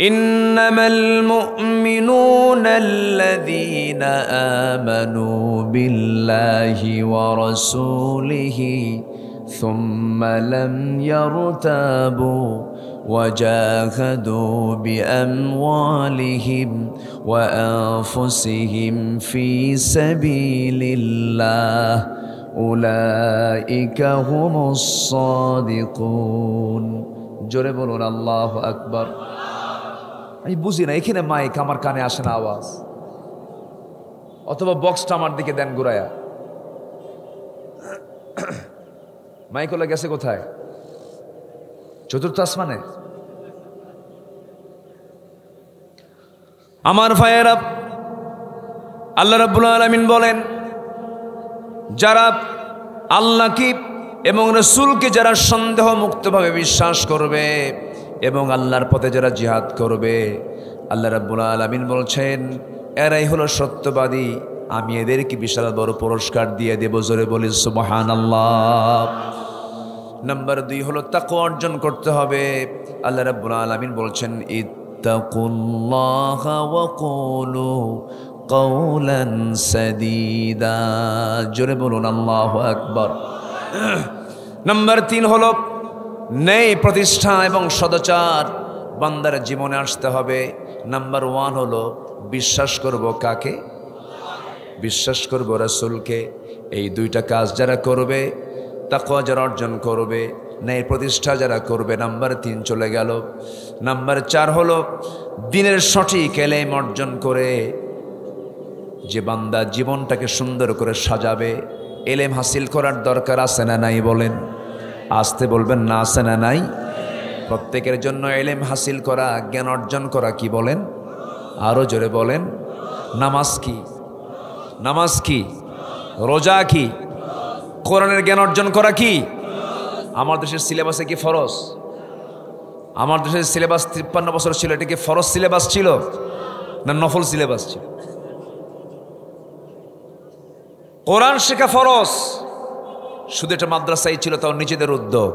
إنما المؤمنون الذين آمنوا بالله ورسوله ثم لم يرتابوا وجاهدوا بأموالهم وأنفسهم في سبيل الله أولئك هم الصادقون জোরে বলুন আল্লাহু আকবার। আমি বুঝি না, এখানে মাইক আমার কানে আসে না আওয়াজ, অথবা বক্সটা আমার দিকে দেন ঘুরায়া। মাইক ওলা গেছে কোথায়? চতুর্থ আসমানে। আমার ভাইয়েরা, আল্লাহ রাব্বুল আলামিন বলেন, যারা আল্লাহকে এবং রাসূলকে যারা সন্দেহ মুক্তভাবে বিশ্বাস করবে এবং আল্লাহর পথে যারা জিহাদ করবে, আল্লাহ রাব্বুল আলামিন বলছেন এরাই হলো সত্যবাদী, আমি এদেরকে বিশাল বড় পুরস্কার দিয়ে দেব। জোরে বলি সুবহানাল্লাহ। নাম্বার 2 হলো তাকওয়া অর্জন করতে হবে। আল্লাহ রাব্বুল আলামিন বলছেন ইত্তাকুল্লাহা ওয়া কুলু কাওলান সাদীদা। জোরে বলুন আল্লাহু আকবার। নাম্বার 3 হলো ন্যায় প্রতিষ্ঠা এবং সদাচার বান্দার জীবনে আসতে হবে। নাম্বার 1 হলো বিশ্বাস করব কাকে? বিশ্বাস করব রাসূলকে। এই দুইটা কাজ যারা করবে, তাকওয়া যারা অর্জন করবে, ন্যায় প্রতিষ্ঠা যারা করবে, নাম্বার 3 চলে গেল। নাম্বার 4 হলো দ্বীনের সঠিক ইলম অর্জন করে যে বান্দা জীবনটাকে সুন্দর করে সাজাবে। ইলম হাসিল করার দরকার আছে না নাই? বলেন, আসতে বলবেন না, আছে না নাই? প্রত্যেকের জন্য ইলম হাসিল করা, জ্ঞান অর্জন করা কি বলেন? আরো জোরে বলেন। নামাজ কি? নামাজ কি? রোজা কি? কোরআনের জ্ঞান অর্জন করা কি? আমার দেশের সিলেবাসে কি ফরজ? আমার দেশের সিলেবাস 53 বছর ছিল, এটা কি ফরজ সিলেবাস ছিল না নফল সিলেবাস ছিল? কোরআন শেখা ফরজ, শুধু এটা মাদ্রাসায় ছিল, তাও নিজেদের উদ্যোগ।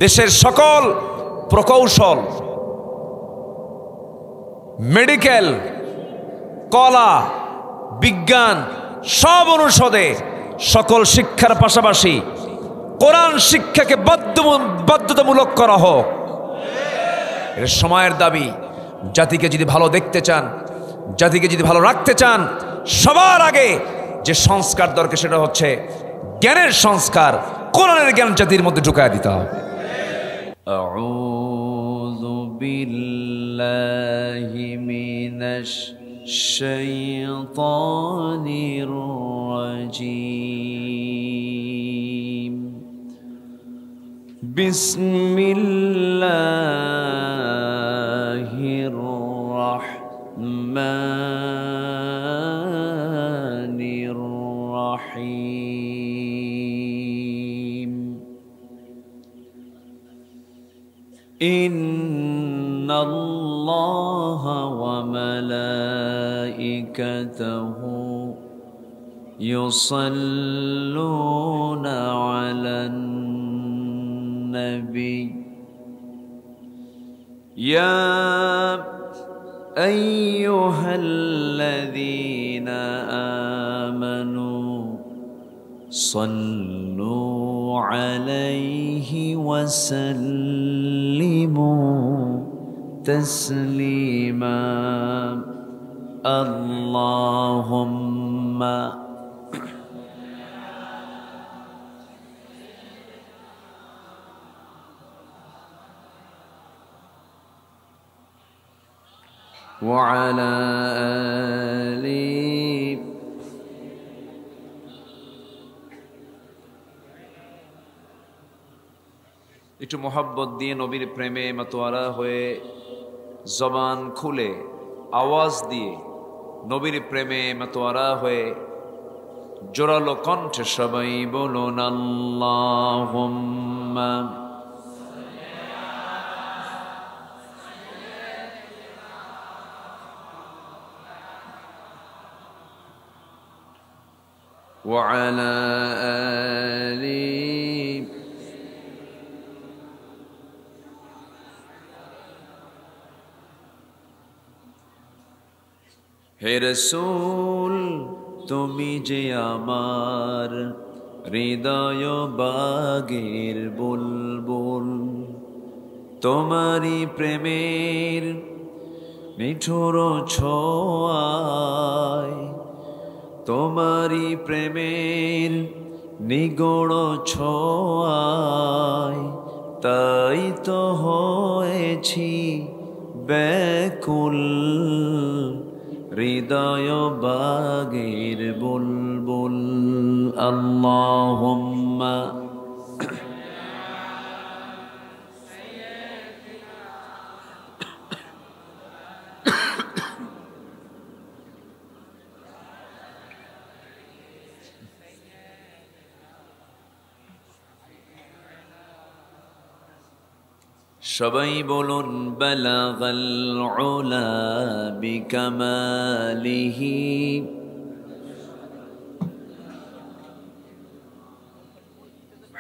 দেশের সকল প্রকৌশল, মেডিকেল, কলা, বিজ্ঞান সব অনুষদে সকল শিক্ষার পাশাপাশি কোরআন শিক্ষাকে বাধ্যতামূলক করা হোক। এটা সময়ের দাবি। জাতিকে যদি ভালো দেখতে চান, জাতিকে যদি ভালো রাখতে চান, সবার আগে যে সংস্কার দরকার সেটা হচ্ছে জ্ঞানের সংস্কার। কোরআনের জ্ঞান জাতির মধ্যে ঢুকায় দিতে হবে। আউযু বিল্লাহি মিনাশ শাইতানির রাজীম। বিসমিল্লাহির রাহমানির রাহিম। ইন্নাল্লাহা ওয়া মালাইকাতাহু ইউসাল্লুনা আলান নবী ইয়া আইয়ুহাল্লাযীনা আমানু সাল্লু আলাইহি ওয়া সাল্লিমু তাসলিমা। আল্লাহুম্মা ওয়া আলা আলি। একটু মোহাব্বত দিয়ে নবীর প্রেমে মাতোয়ারা হয়ে জবান খুলে আওয়াজ দিয়ে নবীর প্রেমে মাতোয়ারা হয়ে জোরালো কণ্ঠে সবাই বলুন আল্লাহুম্মা ওয়া আলা আলি। হে রাসূল তুমি যে আমার হৃদয় বাগের বুলবুল, তোমারি প্রেমের মিঠুর ছোঁয়ায়, তোমারি প্রেমের নিগড় ছোঁয়ায়, তাই তো হয়েছি ব্যাকুল, হৃদয় বাগের বুলবুল। আল্লাহুম্মা সবাই বলুন বালাগাল উলা বিকামালিহি,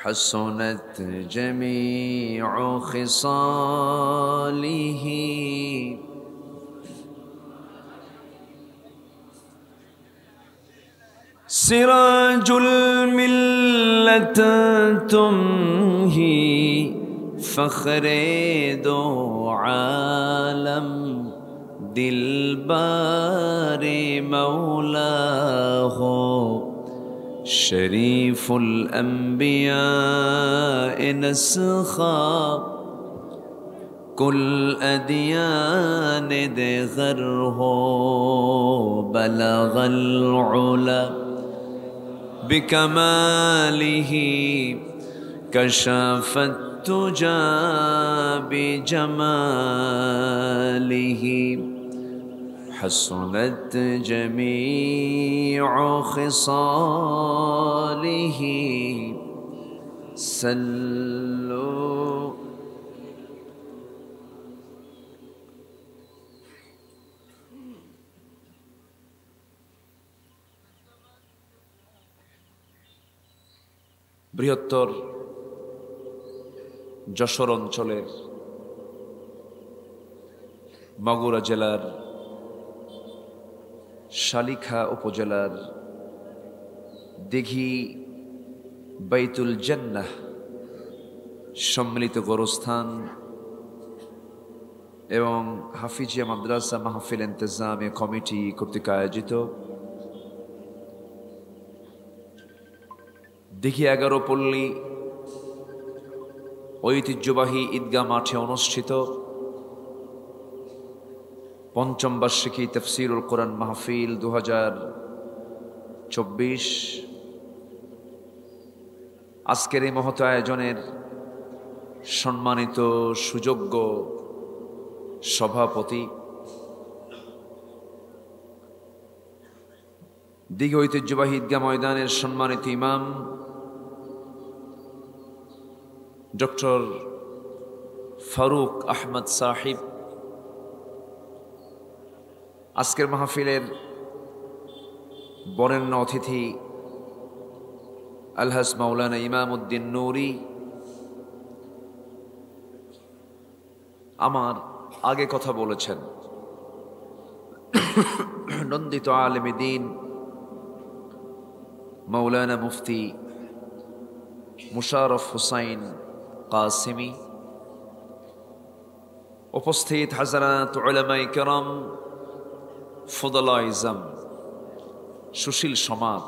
হাসনাত জামিউ খিসালিহি, সিরাজুল মিল্লাত তুমহি ফখরে দো আলম, দিলবারে মৌলা হো শরীফুল আম্বিয়া নসখা, কুল আদিয়ান দেগর হো বলগল উলা বিকমালিহি, কশফত তুজা বিজমালিহি, হাসনাত জামিউ খিসালিহি, সাল্লু। বৃহত্তর যশোর অঞ্চলের মাগুরা জেলার শালিখা উপজেলার দিঘি বাইতুল জান্নাহ সম্মিলিত গোরস্থান এবং হাফিজিয়া মাদ্রাসা মাহফিল ইন্তেজামে কমিটি কর্তৃক আয়োজিত দিঘি 11 পল্লী ঐতিহ্যবাহী ঈদগাহ মাঠে অনুষ্ঠিত পঞ্চম বার্ষিকী তাফসীরুল কোরআন মাহফিল 2024। আজকের এই মহৎ আয়োজনের সম্মানিত সুযোগ্য সভাপতি, দিঘি ঐতিহ্যবাহী ঈদগাহ ময়দানের সম্মানিত ইমাম ডক্টর ফারুক আহমদ সাহিব, আজকের মাহফিলের বরেণ্য অতিথি আলহাজ মাওলানা ইমাম উদ্দিন নুরি, আমার আগে কথা বলেছেন নন্দিত আলেমে দ্বীন মাওলানা মুফতি মুশারফ হুসাইন কাসিমি, উপস্থিত হাজরাত উলামায়ে কেরাম, ফুদালা ইজম, সুশীল সমাজ,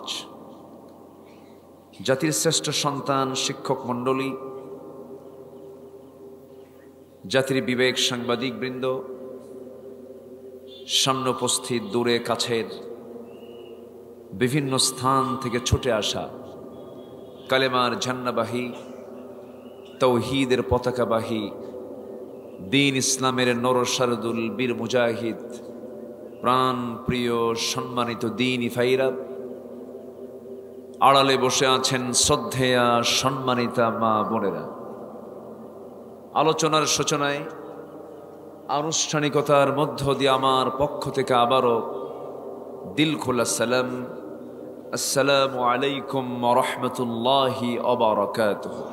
জাতির শ্রেষ্ঠ সন্তান শিক্ষক মণ্ডলী, জাতির বিবেক সাংবাদিক বৃন্দ, সামনে উপস্থিত দূরে কাছের বিভিন্ন স্থান থেকে ছুটে আসা কালেমার ঝান্নাবাহী, তৌহিদের পতাকাবাহী, দ্বীন ইসলামের নরসারদুল বীর মুজাহিদ, প্রাণ প্রিয় সম্মানিত দ্বীনি ভাইরা, আড়ালে বসে আছেন শ্রদ্ধেয়া সম্মানিতা মা বোনেরা, আলোচনার সূচনায় আনুষ্ঠানিকতার মধ্য দিয়ে আমার পক্ষ থেকে আবারও দিল খোলা সালাম, আসসালামু আলাইকুম ওয়া রাহমাতুল্লাহি ওয়া বারাকাতুহু।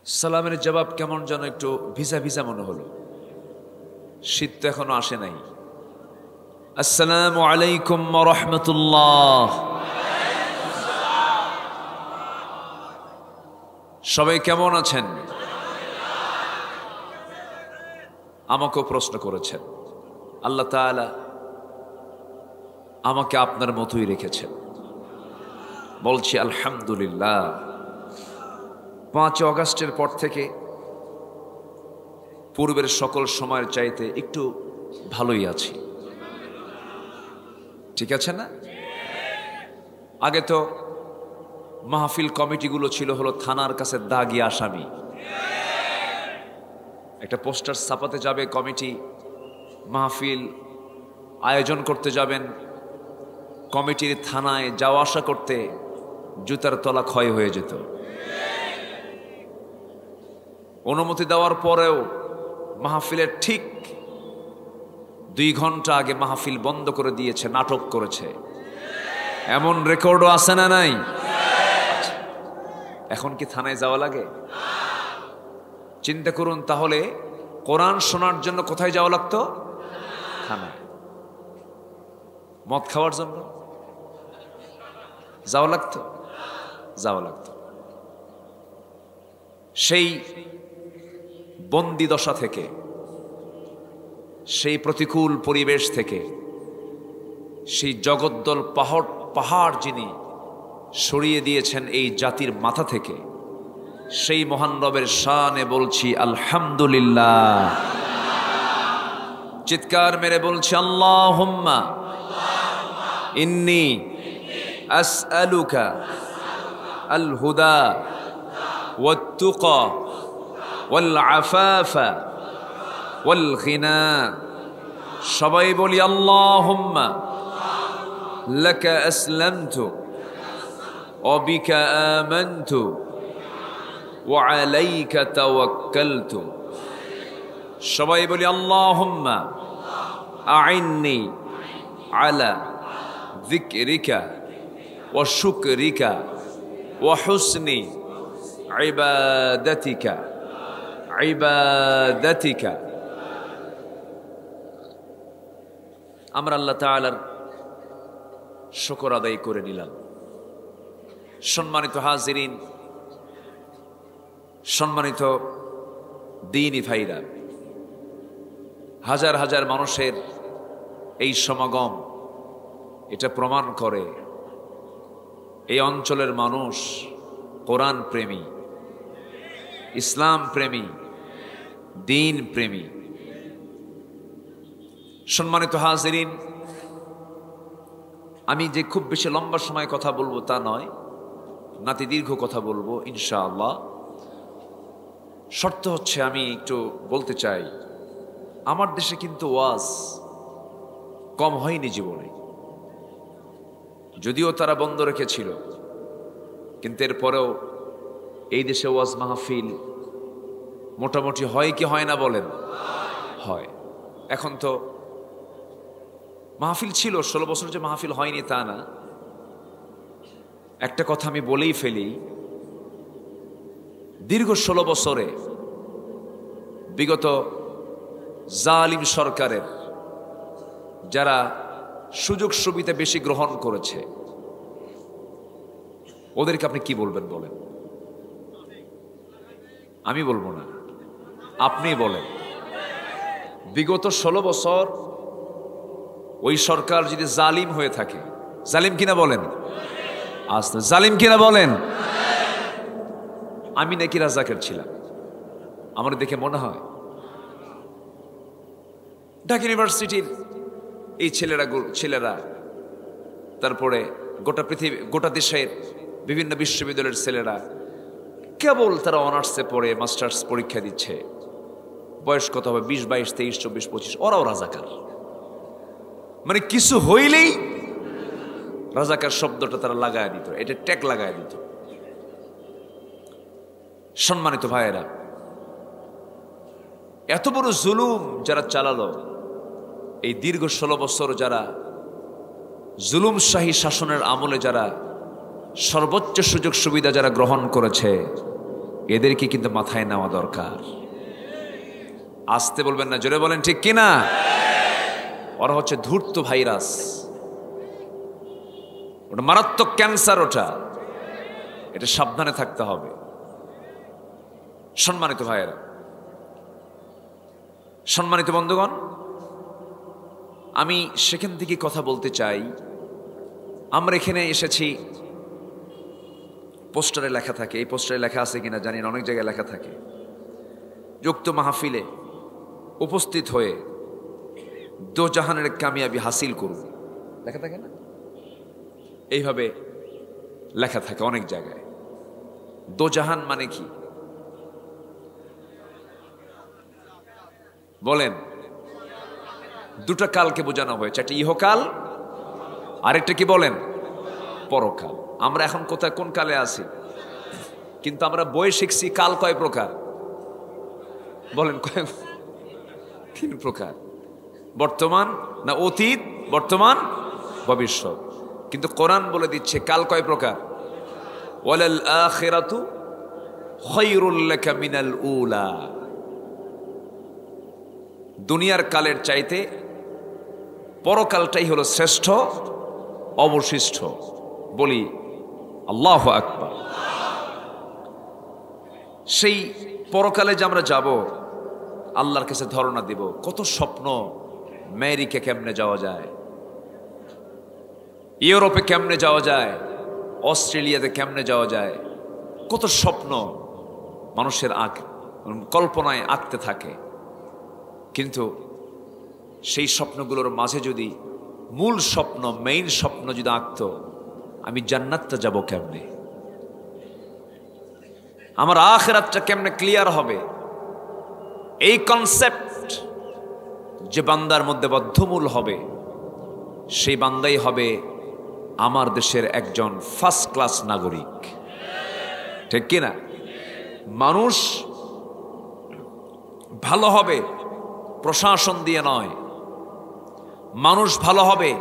সালামের জবাব কেমন যেন একটু ভিজা ভিজা মনে হলো। শীত তো এখনো আসে নাই। আসসালামু আলাইকুম ওয়া রাহমাতুল্লাহ। সবাই কেমন আছেন? আমাকেও প্রশ্ন করেছেন। আল্লাহ তাআলা আমাকে আপনার মতোই রেখেছেন, বলছি আলহামদুলিল্লাহ। 5 অগাস্টের পর থেকে পূর্বের সকল সময়ের চাইতে একটু ভালোই আছি, ঠিক আছে না? আগে তো মাহফিল কমিটিগুলো ছিল হলো থানার কাছে দাগি আসামি। একটা পোস্টার ছাপাতে যাবে কমিটি, মাহফিল আয়োজন করতে যাবেন, কমিটির থানায় যাওয়া আসা করতে জুতার তলা ক্ষয় হয়ে যেত। অনুমতি দেওয়ার পরেও মাহফিলের ঠিক 2 ঘন্টা আগে মাহফিল বন্ধ করে দিয়েছে, নাটক করেছে, এমন রেকর্ডও আছে না নাই? এখন কি থানায় যাওয়া লাগে? চিন্তা করুন তাহলে, কোরআন শোনার জন্য কোথায় যাওয়া লাগতো? থানায়। মদ খাওয়ার জন্য যাওয়া লাগতো? যাওয়া লাগতো। সেই বন্দি দশা থেকে, সেই প্রতিকূল পরিবেশ থেকে, সেই জগদ্দল পাহাড় যিনি সরিয়ে দিয়েছেন এই জাতির মাথা থেকে, সেই মহান রবের শানে বলছি আলহামদুলিল্লাহ। চিৎকার মেরে বলছি আল্লাহুম্মা ইন্নী আসআলুকা আল হুদা ওয়াত তুকা ওয়াল আফাফা ওয়াল গিনা। সবাই বলি আল্লাহুম্মা লাকা আসলামতু ওয়া বিকা আমানতু ওয়া আলাইকা তাওয়াক্কালতু। সবাই বলি আল্লাহুম্মা আইন্নি আলা যিকরিকা ওয়া শুকরিকা ওয়া হুসনি ইবাদাতিকা ইবাদাতিকা। আমরা আল্লাহ তাআলার শুকর আদায় করে নিলাম। সম্মানিত হাজিরিন, সম্মানিত দ্বীনি ভাইরা, হাজার হাজার মানুষের এই সমাগম এটা প্রমাণ করে এই অঞ্চলের মানুষ কোরআন প্রেমী, ইসলাম প্রেমী, দ্বীন প্রেমী। সম্মানিত হাজিরিন, আমি যে খুব বেশি লম্বা সময় কথা বলবো তা নয়, নাতি দীর্ঘ কথা বলবো ইনশাআল্লাহ। শর্ত হচ্ছে আমি একটু বলতে চাই, আমার দেশে কিন্তু ওয়াজ কম হয়নি জীবনে, যদিও তারা বন্ধ রেখেছিল, কিন্তু এরপরেও এই দেশে ওয়াজ মাহফিল মোটামুটি হয় কি হয় না বলেন? হয়। এখন তো মাহফিল ছিল, 16 বছর যে মাহফিল হয়নি তা না। একটা কথা আমি বলেই ফেলি, দীর্ঘ 16 বছরে বিগত জালিম সরকারের যারা সুযোগ সুবিধা বেশি গ্রহণ করেছে, ওদেরকে আপনি কি বলবেন বলেন? আমি বলবো না, আপনি বলেন। বিগত 16 বছর ওই সরকার যদি জালিম হয়ে থাকে, জালিম কিনা বলেন? আস্তে জালিম কিনা বলেন? আমি নাকি রাজাকার ছিলাম, আমার দেখে মনে হয়। ঢাকা ইউনিভার্সিটির এই ছেলেরা, তারপরে গোটা পৃথিবী, গোটা দেশের বিভিন্ন বিশ্ববিদ্যালয়ের ছেলেরা কেবল তারা অনার্সে পড়ে মাস্টার্স পরীক্ষা দিচ্ছে, বয়স কত হবে? 20, 22, 23, 24, 25, ওরাও রাজাকার। মানে কিছু হইলেই রাজাকার শব্দটা তারা লাগায় দিত, এটা ট্যাগ লাগায় দিত। সম্মানিত ভাইয়েরা, এত বড় জুলুম যারা চালালো, এই দীর্ঘ 16 বছর যারা জুলুম শাহী শাসনের আমলে যারা সর্বোচ্চ সুযোগ সুবিধা যারা গ্রহণ করেছে, এদেরকে কিন্তু মাথায় নেওয়া দরকার। আসতে বলবেন না, জোরে বলেন ঠিক কিনা? ওরা হচ্ছে ধূর্ত ভাইরাস, ওটা মারাত্মক ক্যান্সার, ওটা এটা সাবধানে থাকতে হবে। সম্মানিত ভাইয়েরা, সম্মানিত বন্ধুগণ, আমি সেখান থেকে কথা বলতে চাই। আমরা এখানে এসেছি, পোস্টারে লেখা থাকে, এই পোস্টারে লেখা আছে কিনা জানি না, অনেক জায়গায় লেখা থাকে, যুক্ত মাহফিলে উপস্থিত হয়ে দো জাহানের কামিয়াবি হাসিল করুন, লেখা থাকে না? এইভাবে লেখা থাকে অনেক জায়গায়। দো জাহান মানে কি বলেন? দুটা কালকে বোঝানো হয়েছে, একটা ইহকাল, আরেকটা কি বলেন? পরকাল। আমরা এখন কোথায়, কোন কালে আছি? কিন্তু আমরা বই শিখছি কাল কয় প্রকার বলেন? তিন প্রকার, বর্তমান না অতীত, বর্তমান, ভবিষ্যৎ। কিন্তু কোরআন বলে দিচ্ছে কাল কয় প্রকার? ওয়ালাল আখিরাতু খায়রুল লাকা মিনাল উলা। দুনিয়ার কালের চাইতে পরকালটাই হলো শ্রেষ্ঠ, অবশিষ্ট। বলি আল্লাহু আকবার। সেই পরকালে যে আমরা যাব, আল্লাহর কাছে ধারণা দিব, কত স্বপ্ন। আমেরিকা কেমনে যাওয়া যায়, ইউরোপে কেমনে যাওয়া যায়, অস্ট্রেলিয়াতে কেমনে যাওয়া যায়, কত স্বপ্ন মানুষের কল্পনায় আঁকতে থাকে। কিন্তু সেই স্বপ্নগুলোর মাঝে যদি মূল স্বপ্ন, মেইন স্বপ্ন যদি আঁকতো, আমি জান্নাতটা যাব কেমনে, আমার আখিরাতটা কেমনে ক্লিয়ার হবে, এই কনসেপ্ট যে বান্দার মধ্যে বদ্ধমূল হবে, সেই বান্দাই হবে আমার দেশের একজন ফার্স্ট ক্লাস নাগরিক। ঠিক কিনা? মানুষ ভালো হবে প্রশাসন দিয়ে নয়, মানুষ ভালো হবে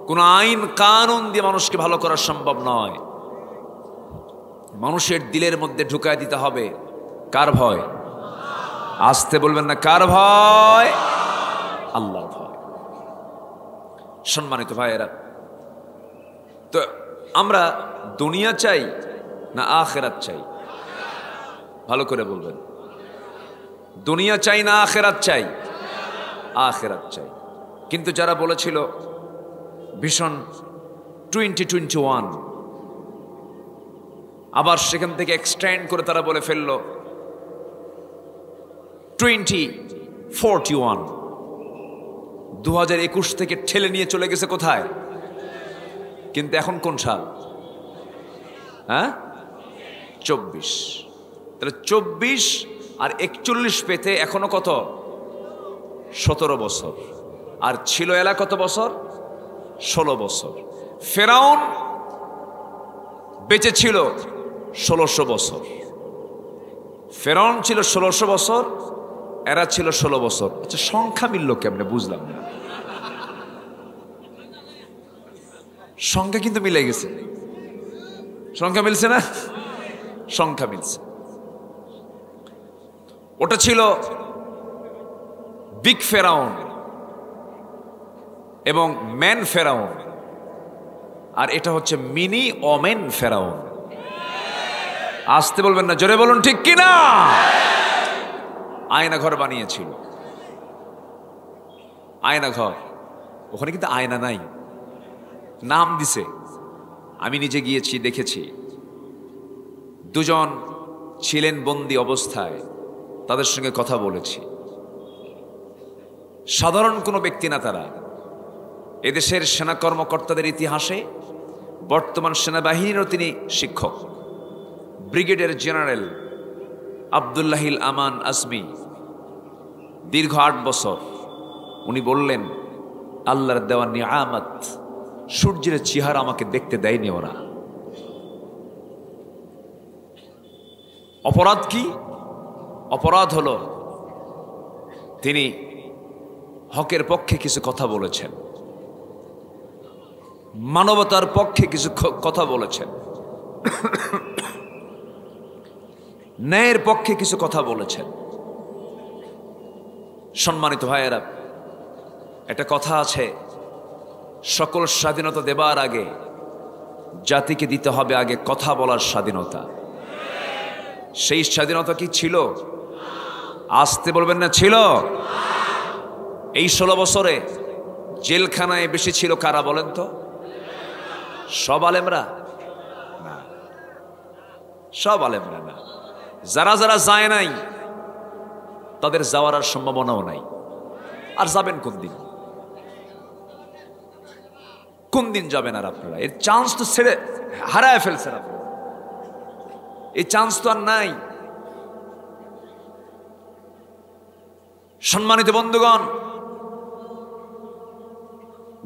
কোনো আইন কানুন দিয়ে মানুষকে ভালো করা সম্ভব নয়। মানুষের দিলের মধ্যে ঢুকায় দিতে হবে কার ভয়? আসতে বলবেন না, কার ভয়? আল্লাহর ভয়। সম্মানিত ভাইয়েরা, তো আমরা দুনিয়া চাই না আখিরাত চাই? ভালো করে বলবেন, দুনিয়া চাই না আখিরাত চাই? আখিরাত চাই। কিন্তু যারা বলেছিল ভিশন 2021, আবার সেখান থেকে এক্সটেন্ড করে তারা বলে ফেলল 2041, 2021 থেকে ঠেলে নিয়ে চলে গেছে কোথায়? কিন্তু এখন কোন সাল? হ্যাঁ, 24। তাহলে 24 আর 41 পেতে এখনো কত? 17 বছর। আর ছিল এলা কত বছর? 16 বছর। ফেরাউন বেঁচে ছিল 1600 বছর। ফেরাউন ছিল 1600 বছর, এরা ছিল 16 বছর। আচ্ছা, সংখ্যা মিলল কেমনে বুঝলাম না। সংখ্যা কিন্তু মিলে গেছে, সংখ্যা মিলছে না? সংখ্যা মিলছে। ওটা ছিল বিগ ফেরাউন এবং ম্যান ফেরাউন, আর এটা হচ্ছে মিনি ওমেন ফেরাউন। আসতে বলবেন না, জোরে বলুন ঠিক কিনা? আয়না ঘর বানিয়েছিল, আয়না ঘর। ওখানে কিন্তু আয়না নাই, নাম দিছে। আমি নিজে গিয়েছি, দেখেছি। দুজন ছিলেন বন্দি অবস্থায়, তাদের সঙ্গে কথা বলেছি। সাধারণ কোনো ব্যক্তি না তারা। এদেশের সেনা কর্মকর্তাদের ইতিহাসে বর্তমান সেনাবাহিনীরও তিনি শিক্ষক। ব্রিগেডিয়ার জেনারেল আব্দুল্লাহিল আমান আজমি, দীর্ঘ 8 বছর। উনি বললেন, আল্লাহর দেওয়া নিয়ামত, সূর্যের চেহারা আমাকে দেখতে দেয়নি ওরা। অপরাধ কি? অপরাধ হলো তিনি হকের পক্ষে কিছু কথা বলেছেন, মানবতার পক্ষে কিছু কথা বলেছেন, ন্যায়ের পক্ষে কিছু কথা বলেছেন। সম্মানিত ভাইয়েরা, একটা কথা আছে, সকল স্বাধীনতা দেবার আগে জাতিকে দিতে হবে আগে কথা বলার স্বাধীনতা। সেই স্বাধীনতা কি ছিল? আসতে বলবেন না, ছিল? এই 16 বছরে জেলখানায় বেশি ছিল কারা বলেন তো? সব আলেমরা না, সব আলেমরা না। যারা যারা যায় নাই তাদের যাওয়ার আর সম্ভাবনাও নাই। আর যাবেন কোন দিন? কোন দিন যাবেন আর আপনারা? এর চান্স তো ছেড়ে হারায় ফেলছেন আপনারা, এই চান্স তো আর নাই। সম্মানিত বন্ধুগণ,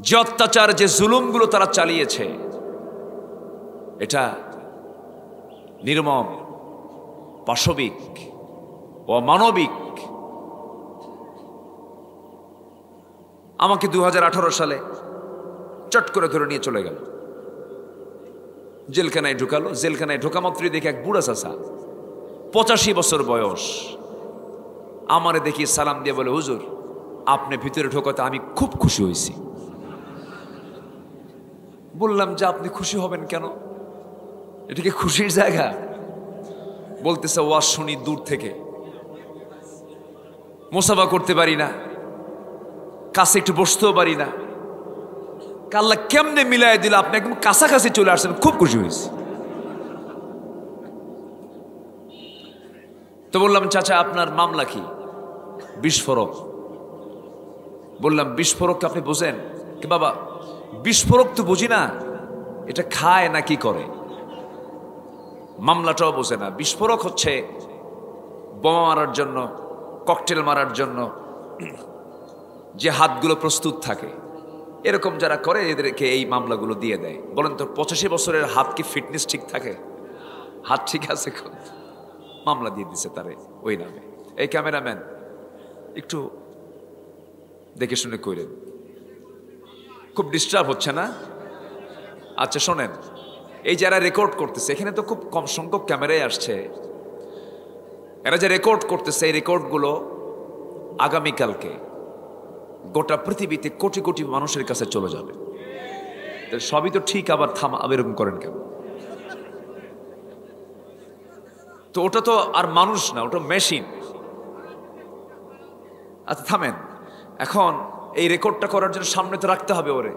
যে অত্যাচার, যে জুলুমগুলো তারা চালিয়েছে, এটা নির্মম, পাশবিক, অমানবিক। আমাকে 2018 সালে চট করে ধরে নিয়ে চলে গেল, জেলখানায় ঢুকালো। জেলখানায় ঢোকা মাত্রই দেখে এক বুড়া চাচা, 85 বছর বয়স, আমারে দেখি সালাম দিয়ে বলে, হুজুর আপনি ভিতরে ঢোকাতে আমি খুব খুশি হয়েছি। বললাম যে আপনি খুশি হবেন কেন? এটা কি খুশির জায়গা? বলতেছে, ওয়াজ শুনি দূর থেকে, মোসাফা করতে পারি না, কাছে একটু বসতেও পারি না। আল্লাহ কেমনে মিলাই দিল, আপনি একদম কাছাকাছি চলে আসছেন, খুব খুশি হয়েছি। তো বললাম, চাচা আপনার মামলা কি? বিস্ফোরক। বললাম, বিস্ফোরক আপনি বোঝেন কি? বাবা বিস্ফোরক তো বুঝি না, এটা খায় না কি করে, মামলাটাও বোঝে না। বিস্ফোরক হচ্ছে বোমা মারার জন্য, ককটেল মারার জন্য যে হাতগুলো প্রস্তুত থাকে, এরকম যারা করে এদেরকে এই মামলাগুলো দিয়ে দেয়। বলেন তো 85 বছরের হাত কি ফিটনেস ঠিক থাকে? হাত ঠিক আছে? মামলা দিয়ে দিছে তারে ওই নামে। এই ক্যামেরাম্যান একটু দেখে শুনে কইলেন, খুব ডিস্টার্ব হচ্ছে না? আচ্ছা শোনেন, এই যারা রেকর্ড করতেছে, এখানে তো খুব কম সংখ্যক ক্যামেরায় আসছে, এরা যে রেকর্ড করতেছে, এই রেকর্ডগুলো আগামীকালকে গোটা পৃথিবীতে কোটি কোটি মানুষের কাছে চলে যাবে। সবই তো ঠিক, আবার এরকম করেন কেন? তো ওটা তো আর মানুষ না, ওটা মেশিন। আচ্ছা থামেন, এখন এই রেকর্ডটা করার জন্য সামনে তো রাখতে হবে ওরে।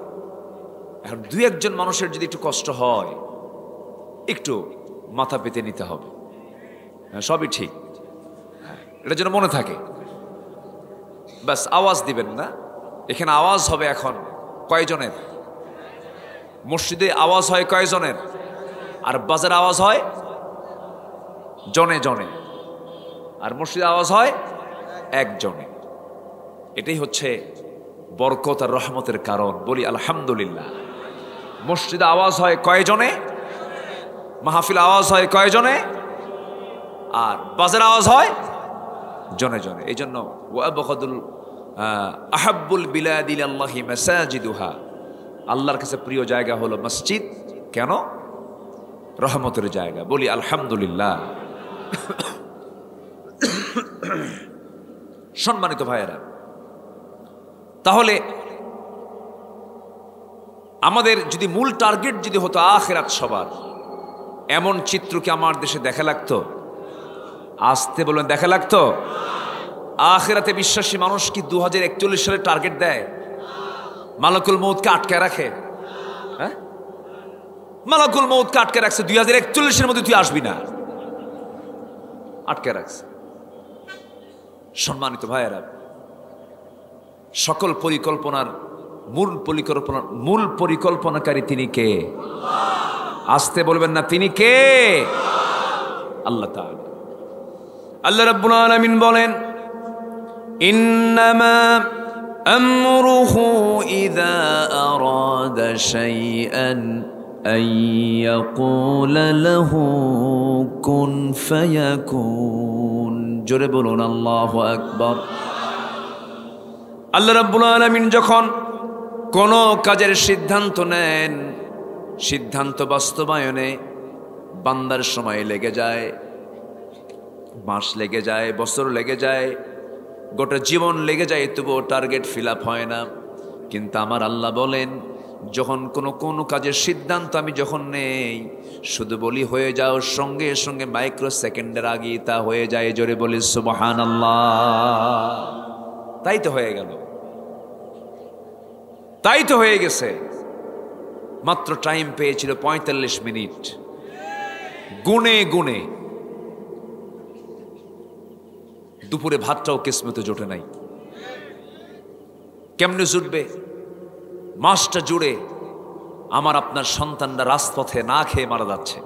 এখন 2-1 মানুষের যদি একটু কষ্ট হয়, একটু মাথা পেতে নিতে হবে। সবই ঠিক, এটা যেন মনে থাকে। ব্যাস আওয়াজ দিবেন না। এখানে আওয়াজ হবে এখন কয়জনের? মসজিদে আওয়াজ হয় কয়জনের? আর বাজারে আওয়াজ হয় জনে জনে, আর মসজিদে আওয়াজ হয় একজনে। এটাই হচ্ছে বরকত আর রহমতের কারণ। বলি আলহামদুলিল্লাহ। মসজিদে আওয়াজ হয় কয়জনে, মাহফিল আওয়াজ হয় কয়জনে, আর বাজারে আওয়াজ হয় জনে জনে। এই জন্য আহাব্বুল বিলাদি ইলাল্লাহি মাসাজিদুহা, আল্লাহর কাছে প্রিয় জায়গা হলো মসজিদ। কেন? রহমতের জায়গা। বলি আলহামদুলিল্লাহ। সম্মানিত ভাইয়েরা, তাহলে আমাদের যদি মূল টার্গেট যদি হতো আখিরাত সবার, এমন চিত্র কি আমার দেশে দেখা লাগতো? আসতে বলবেন, দেখা লাগতো? আখিরাতে বিশ্বাসী মানুষ কি 2041 সালে টার্গেট দেয়? মালাকুল মউতকে আটকে রাখে? হ্যাঁ, মালাকুল মউতকে আটকে রাখছে, 2041 মধ্যে তুই আসবি না, আটকে রাখছে। সম্মানিত ভাইয়েরা, সকল পরিকল্পনার মূল পরিকল্পনাকারী তিনি কে? আসতে বলবেন না, তিনি কে? আল্লাহ তাআলা। আল্লাহ রাব্বুল আলামিন বলেন, ইন্নামা আমরুহু ইযা আরাদা শাইআন আন ইয়াকুলা লাহু কুন ফায়াকুন। জোরে বলুন আল্লাহু আকবার। আল্লাহ রাব্বুল আলামিন যখন কোন কাজের সিদ্ধান্ত নেন, সিদ্ধান্ত বাস্তবায়নে বান্দার সময় লেগে যায়, মাস লেগে যায়, বছর লেগে যায়, গোটা জীবন লেগে যায়, তবুও টার্গেট ফিল আপ হয় না। কিন্তু আমার আল্লাহ বলেন, যখন কোনো কাজের সিদ্ধান্ত আমি যখন নেই, শুধু বলি হয়ে যাও, সঙ্গে সঙ্গে মাইক্রো সেকেন্ডের আগে তা হয়ে যায়। জোরে বলি সুবহানাল্লাহ। তাই তো হয়ে গেল, তাই তো হয়ে গেছে। মাত্র টাইম পেয়েছিল 45 মিনিট, গুনে গুনে। দুপুরে ভাতটাও কিসমতে জোটে নাই। কেমনে জুটবে? মাসটা জুড়ে আমার আপনার সন্তানরা রাজপথে না খেয়ে মারা যাচ্ছে।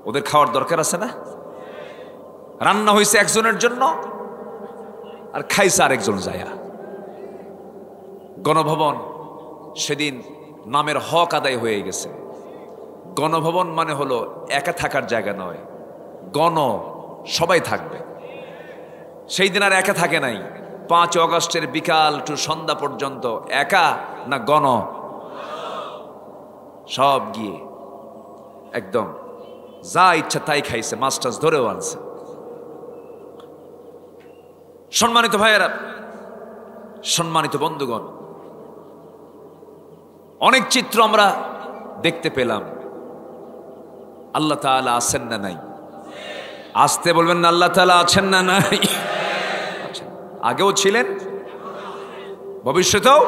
ওদের খাওয়ার দরকার আছে না? রান্না হয়েছে একজনের জন্য, আর খাইছে আরেকজন যায়া। গণভবন সেদিন নামের হক আদায় হয়ে গেছে। গণভবন মানে হলো একা থাকার জায়গা নয়, গণ সবাই থাকবে। সেই দিন আর একা থাকে নাই। 5 অগস্টের বিকাল টু সন্ধ্যা পর্যন্ত একা না গণ, সব গিয়ে একদম যা ইচ্ছা তাই খাইছে, মাস্টার্স ধরেও আনছে। সম্মানিত ভাইয়েরা, সম্মানিত বন্ধুগণ, অনেক চিত্র আমরা দেখতে পেলাম। আল্লাহ তাআলা আছেন না নাই? আসতে বলবেন না, আল্লাহ তাআলা আছেন না নাই? আগেও ছিলেন, ভবিষ্যতেও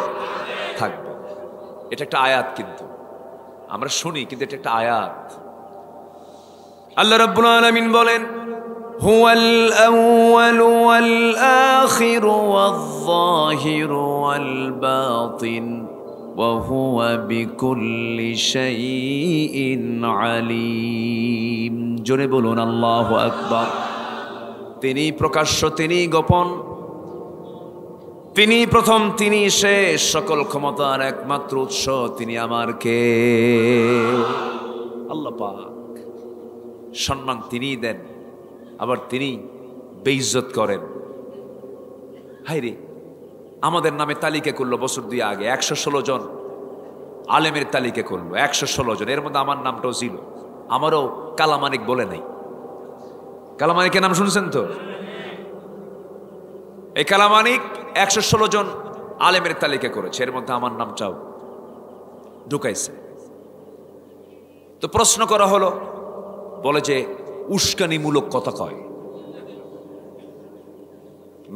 থাকবে। এটা একটা আয়াত, কিন্তু আমরা শুনি, কিন্তু এটা একটা আয়াত। আল্লাহ রাব্বুল আলামিন বলেন, হুয়াল আউয়ালু ওয়াল আখিরু ওয়াল যাহিরু ওয়াল বাতিন ওয়া হুয়া বিকুল্লি শাইইন আলীম। জোরে বলুন আল্লাহু আকবার। তিনি প্রকাশ্য, তিনি গোপন, তিনি প্রথম, তিনি শেষ, সকল ক্ষমতার একমাত্র উৎস তিনি আমার কে? আল্লাহ পাক। সম্মান তিনিই দেন, আবার তিনি বেইজ্জত করেন। হায়রে, আমাদের নামে তালিকা করলো বছর 2 আগে, 116 জন আলেমের তালিকা করলো, 116 জন। এর মধ্যে আমার নামটাও ছিল। আমারও কালামানিক বলে নাই। কালামানিকের নাম শুনছেন তো? এই কালামানিক 116 জন আলেমের তালিকা করেছে, এর মধ্যে আমার নামটাও ঢুকাইছে। তো প্রশ্ন করা হলো, বলে যে উস্কানিমূলক কথা কয়,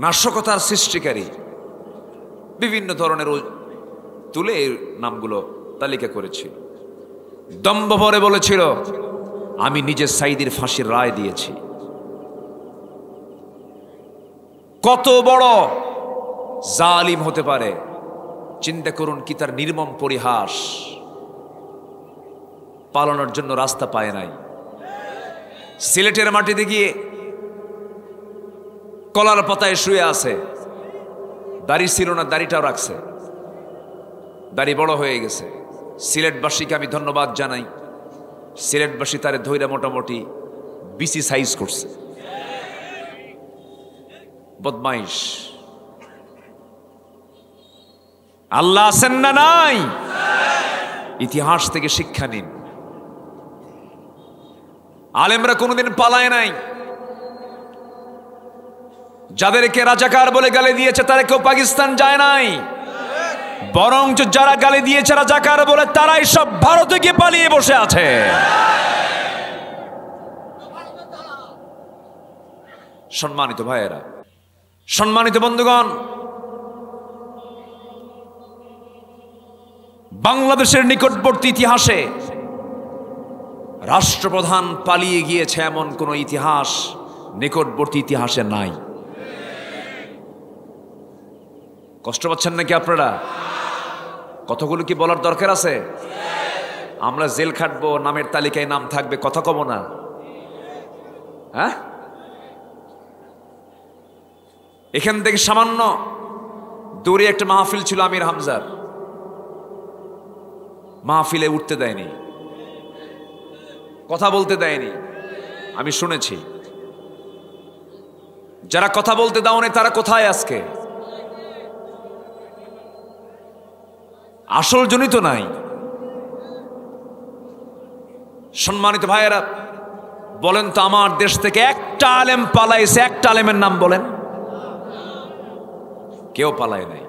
নাশকতার সৃষ্টিকারী, বিভিন্ন ধরনের তুলে এই নামগুলো তালিকা করেছিল। দম্ভ ভরে বলেছিল, আমি নিজে সাইদির ফাঁসির রায় দিয়েছি। কত বড় জালিম হতে পারে চিন্তা করুন। কি তার নির্মম পরিহাস! পালানোর জন্য রাস্তা পায় নাই। সিলেটের মাটিতে গিয়ে কলার পাতায় শুয়ে আছে। দাড়ি ছিল না, দাড়িটাও রাখছে, দাড়ি বড় হয়ে গেছে। সিলেটবাসীকে আমি ধন্যবাদ জানাই। সিলেটবাসী তারে ধৈর্য মোটামুটি বিসি সাইজ করছে। বদমাইশ। আল্লাহ আছেন না নাই? ইতিহাস থেকে শিক্ষা নিন। আলেমরা কোনোদিন পালায় নাই। যাদেরকে রাজাকার বলে গালি দিয়েছে তারা কেউ পাকিস্তান যায় নাই, বরঞ্চ যারা গালি দিয়েছে রাজাকার বলে তারাই সব ভারতে গিয়ে পালিয়ে বসে আছে। সম্মানিত ভাইয়েরা, সম্মানিত বন্ধুগণ, বাংলাদেশের নিকটবর্তী ইতিহাসে রাষ্ট্রপ্রধান পালিয়ে গিয়েছে এমন কোন ইতিহাস নিকটবর্তী ইতিহাসে নাই। কষ্ট পাচ্ছেন নাকি আপনারা? কতগুলো কি বলার দরকার আছে? আমরা জেল খাটবো, নামের তালিকায় নাম থাকবে, কথা কব না? হ্যাঁ, এখান থেকে সামান্য দূরে একটা মাহফিল ছিল আমির হামজার। মাহফিলে উঠতে দেয়নি, কথা বলতে দেয়নি। আমি শুনেছি যারা কথা বলতে দাওনি তারা কোথায় আজকে? আসল জনিত নাই। সম্মানিত ভাইয়েরা, বলেন তো আমার দেশ থেকে একটা আলেম পালাইছে, একটা আলেমের নাম বলেন। কেউ পালায় নাই।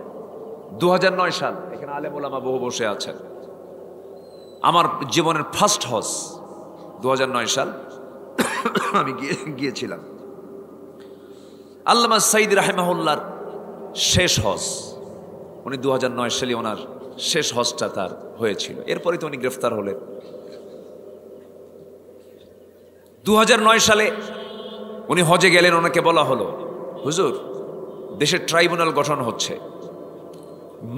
2009 সাল, এখানে আলেম ওলামা বহু বসে আছেন। আমার জীবনের ফার্স্ট হজ 2009 সাল আমি গিয়েছিলাম। আল্লামা সাইদ রাহিমাহুল্লাহর শেষ হজ, উনি 2009 সালে ওনার শেষ হজটা তার হয়েছিল। এরপরে তো উনি গ্রেফতার হলেন। 2009 সালে উনি হজে গেলেন। ওনাকে বলা হলো, হুজুর দেশের ট্রাইব্যুনাল গঠন হচ্ছে,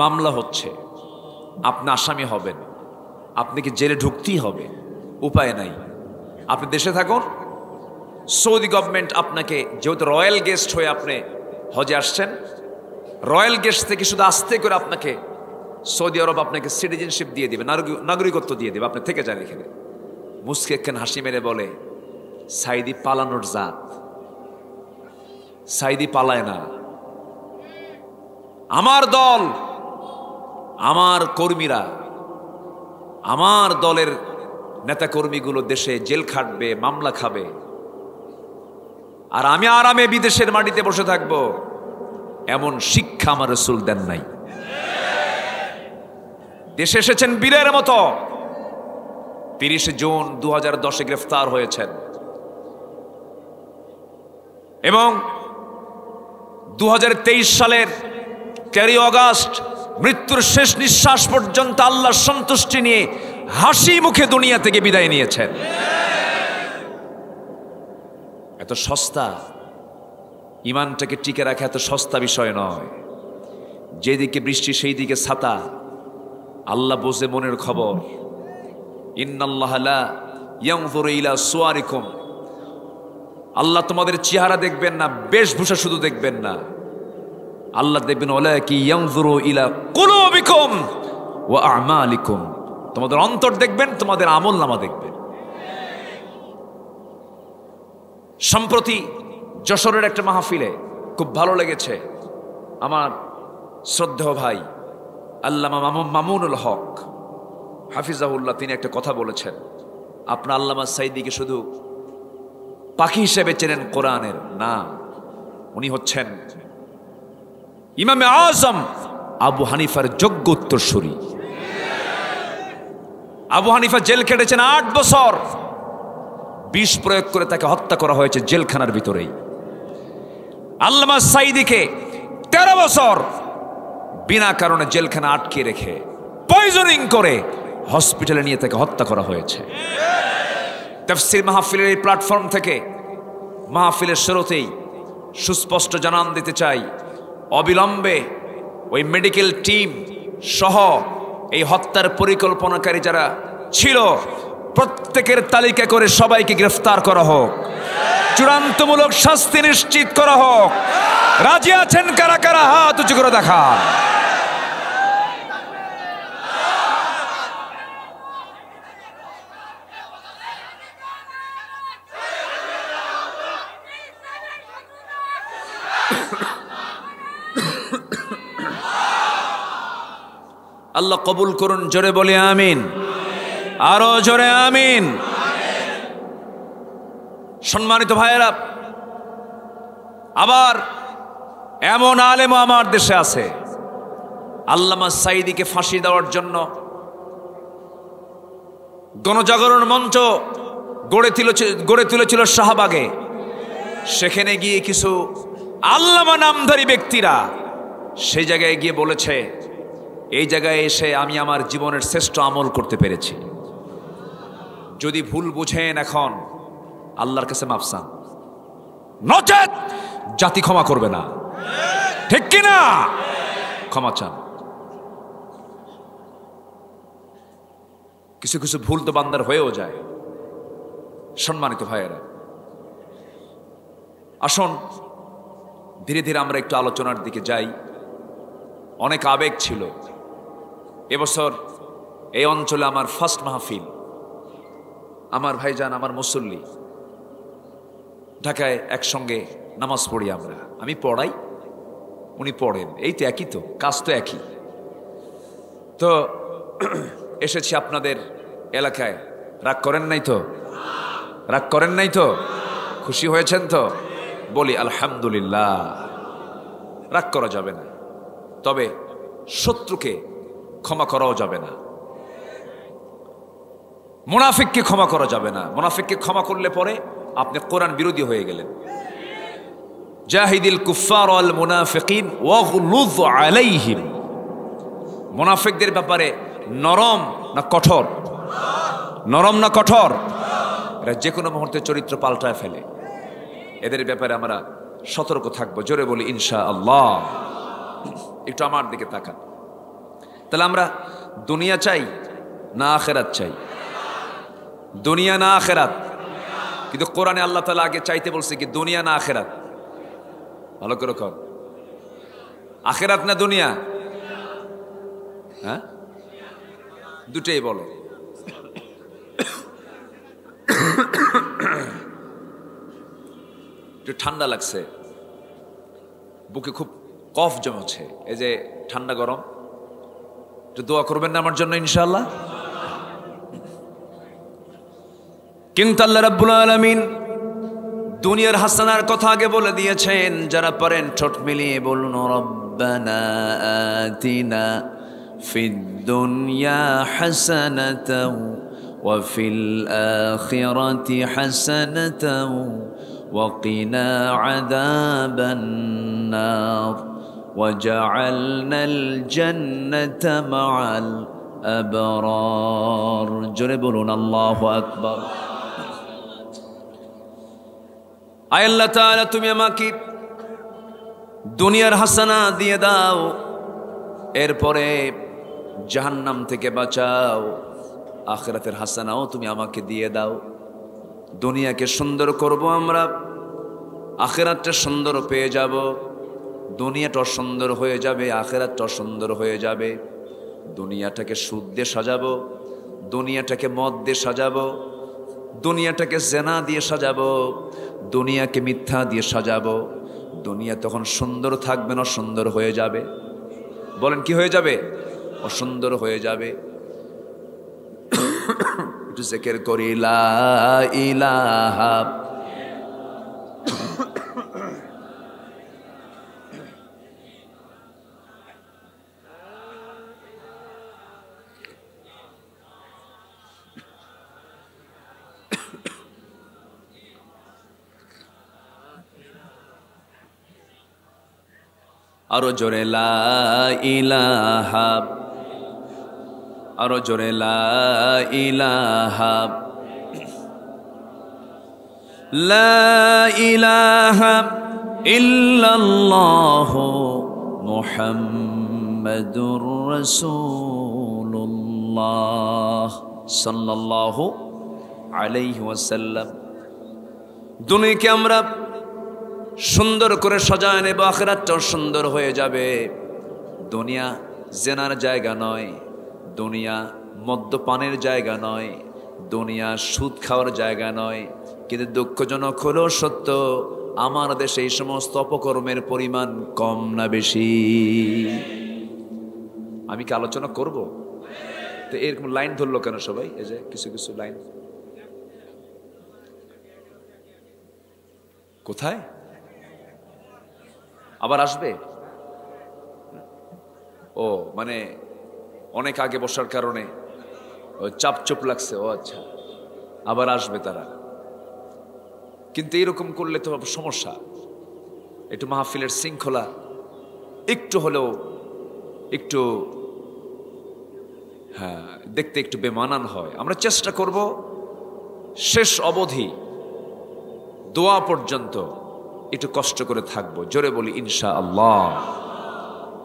মামলা হচ্ছে, আপনি আসামি হবেন, আপনি কি জেলে ঢুকতেই হবে, উপায় নাই, আপনি দেশে থাকুন। সৌদি গভর্নমেন্ট আপনাকে, যেহেতু রয়্যাল গেস্ট হয়ে আপনি হজে আসছেন, রয়্যাল গেস্ট থেকে শুধু আস্তে করে আপনাকে সৌদি আরব আপনাকে সিটিজেনশিপ দিয়ে দিবে, নাগরিকত্ব দিয়ে দিবে, আপনি থেকে যান এখানে। মুস্কি একখান হাসি মেরে বলে, সাইদি পালানোর জাত, সাইদি পালায় না। আমার দল, আমার কর্মীরা, আমার দলের নেতা কর্মীগুলো দেশে জেল খাটবে, মামলা খাবে, আর আমি আরামে বিদেশের মাটিতে বসে থাকব, এমন শিক্ষা আমার রাসূল দেন নাই। দেশে এসেছেন বীরের মতো। 30 জুন 2010 গ্রেফতার হয়েছেন এবং 2023 সালের 13 আগস্ট মৃত্যুর শেষ নিঃশ্বাস পর্যন্ত আল্লাহর সন্তুষ্টি নিয়ে হাসি মুখে দুনিয়া থেকে বিদায় নিয়েছেন। এত সস্তা, ইমানটাকে টিকে রাখা এত সস্তা বিষয় নয়। যেদিকে বৃষ্টি সেই দিকে ছাতা, আল্লাহ বোঝে মনের খবর। ইন্নাল্লাহা লা ইয়ানজুরু ইলা সুওয়ারিকুম, আল্লাহ তোমাদের চেহারা দেখবেন না, বেশভূষা শুধু দেখবেন না, আল্লাহ দেখবেন ওয়ালাকি ইয়ানজুরু ইলা কুলুবিকুম ওয়া আমালিকুম, তোমাদের অন্তর দেখবেন, তোমাদের আমলনামা দেখবেন। সম্প্রতি যশোরের একটা মাহফিলে খুব ভালো লেগেছে। আমার শ্রদ্ধেয় ভাই আল্লামা মামুনুল হক হাফিজাহুল্লাহ, তিনি একটা কথা বলেছেন, আপনার আল্লামা সাইদিকে শুধু পাখি হিসেবে চেনেন কোরআনের না, উনি হচ্ছেন ইমামে আজম আবু হানিফার যোগ্য উত্তরসূরি। আবু হানিফা জেল কেটেছেন 8 বছর, বিষ প্রয়োগ করে তাকে হত্যা করা হয়েছে জেলখানার ভিতরেই। আল্লামা সাইদিকে 13 বছর বিনা কারণে জেলখানা আটকে রেখে পয়জনিং করে হসপিটালে নিয়ে তাকে হত্যা করা হয়েছে। তাফসীর মাহফিলের এই প্ল্যাটফর্ম থেকে মাহফিলের শুরুতেই সুস্পষ্ট জানান দিতে চাই, অবিলম্বে ওই মেডিকেল টিম সহ এই হত্যার পরিকল্পনাকারী যারা ছিল প্রত্যেকের তালিকা করে সবাইকে গ্রেফতার করা হোক, চূড়ান্তমূলক শাস্তি নিশ্চিত করা হোক। রাজি আছেন কারা কারা? হাত উঁচু করে দেখান। আল্লাহ কবুল করুন, জোরে বলি আমিন, আরো জোরে আমিন। সম্মানিত ভাইয়েরা, আবার এমন আলেম আমার দেশে আছে, আল্লামা সাইদিকে ফাঁসি দেওয়ার জন্য গণজাগরণ মঞ্চ গড়ে তুলেছিল শাহবাগে। সেখানে গিয়ে কিছু আল্লামা নামধারী ব্যক্তিরা সেই জায়গায় গিয়ে বলেছে, এই জায়গায় এসে আমি আমার জীবনের শ্রেষ্ঠ আমল করতে পেরেছি। যদি ভুল বুঝেন এখন আল্লাহর কাছে মাফ চান, নচেত জাতি ক্ষমা করবে না, ঠিক কিনা? ক্ষমা চান। কিছু কিছু ভুল তো বান্দার হয়েও যায়। সম্মানিত ভাইয়েরা, আসুন ধীরে ধীরে আমরা একটু আলোচনার দিকে যাই। অনেক আবেগ ছিল। এবছর এই অঞ্চলে আমার ফার্স্ট মাহফিল। আমার ভাইজান, আমার মুসল্লি, ঢাকায় একসঙ্গে নামাজ পড়ি আমরা। আমি পড়াই, উনি পড়েন, এই তো একই, তো কাজ তো একই। তো এসেছি আপনাদের এলাকায়। রাগ করেন নাই তো? রাগ করেন নাই তো? খুশি হয়েছেন তো? বলি আলহামদুলিল্লাহ। রাগ করা যাবে না। তবে শত্রুকে ক্ষমা করাও যাবে না, মুনাফিককে ক্ষমা করা যাবে না। মুনাফিককে ক্ষমা করলে পরে আপনি কোরআন বিরোধী হয়ে গেলেন। জাহিদিল কুফার ওয়াল মুনাফিকিন ওয়াগলুয আলাইহিম। মুনাফিকদের ব্যাপারে নরম না কঠোর? নরম না কঠোর? এরা যে কোনো মুহূর্তে চরিত্র পাল্টায় ফেলে। এদের ব্যাপারে আমরা সতর্ক থাকবো। জোরে বলি ইনশাআল্লাহ। একটু আমার দিকে তাকান। তাহলে আমরা দুনিয়া চাই না আখেরাত চাই? দুনিয়া না আখেরাত? কিন্তু কোরআনে আল্লাহ তাআলা আগে চাইতে বলছে কি দুনিয়া না আখেরাত? ভালো করে কর। আখেরাত না দুনিয়া? হ্যাঁ, দুটেই বলো। একটু ঠান্ডা লাগছে, বুকে খুব কফ জমেছে, এই যে ঠান্ডা গরম। একটু দোয়া করবেন না আমার জন্য ইনশাআল্লাহ? কিন্তু আল্লাহ রাব্বুল আলামিন দুনিয়ার হাসানার কথা আগে বলে দিয়েছেন। যারা পারেন ঠোঁট মিলিয়ে বলুন রব্বানা আতিনা ফিদ দুনিয়া হাসানাতাও ওয়া ফিল আখিরাতি হাসানাতাও ওয়া কিনা আযাবান নার ওয়াজআলনাল জান্নাতা মাআল আবরার। জোরে বলুন আল্লাহু আকবার। আয় আল্লাহ তাআলা, তুমি আমাকে দুনিয়ার হাসানা দিয়ে দাও, এরপরে জাহান্নাম থেকে বাঁচাও। আখিরাতের হাসানাও তুমি আমাকে দিয়ে দাও। দুনিয়াকে সুন্দর করব আমরা, আখিরাতটা সুন্দর পেয়ে যাব। দুনিয়াটা সুন্দর হয়ে যাবে, আখিরাতটা সুন্দর হয়ে যাবে। দুনিয়াটাকে সুদ দিয়ে সাজাবো, দুনিয়াটাকে মদ দিয়ে সাজাবো, দুনিয়াটাকে জেনা দিয়ে সাজাবো, দুনিয়াকে মিথ্যা দিয়ে সাজাবো। দুনিয়া তখন সুন্দর থাকবে না, অসুন্দর হয়ে যাবে। বলেন কি হয়ে যাবে? অসুন্দর হয়ে যাবে। একটু জিকির করি লা ইলাহা আরো জোরে লা ইলাহা, আরো জোরে লা ইলাহা, লা ইলাহা ইল্লাল্লাহু মুহাম্মাদুর রাসূলুল্লাহ সাল্লাল্লাহু আলাইহি ওয়াসাল্লাম। দুনিয়াকে আমরা সুন্দর করে সাজায় নেব, আখিরাতটাও সুন্দর হয়ে যাবে। দুনিয়া জেনার জায়গা নয়, দুনিয়া মদ্যপানের জায়গা নয়, দুনিয়া সুদ খাওয়ার জায়গা নয়। কিন্তু দুঃখজনক হলেও সত্য, আমার দেশে এই সমস্ত অপকর্মের পরিমাণ কম না বেশি? আমি কি আলোচনা করব? তো এরকম লাইন ধরলো কেন সবাই? এই যে কিছু কিছু লাইন কোথায় আবার আসবে? ও মানে অনেক আগে বসার কারণে চাপচুপ লাগছে। ও আচ্ছা, আবার আসবে তারা। কিন্তু এরকম করলে তো সমস্যা। একটু মাহফিলের শৃঙ্খলা একটু হলেও একটু হ্যাঁ দেখতে একটু বেমানান হয়। আমরা চেষ্টা করব শেষ অবধি দোয়া পর্যন্ত একটু কষ্ট করে থাকবো। জোরে বলি ইনশাআল্লাহ,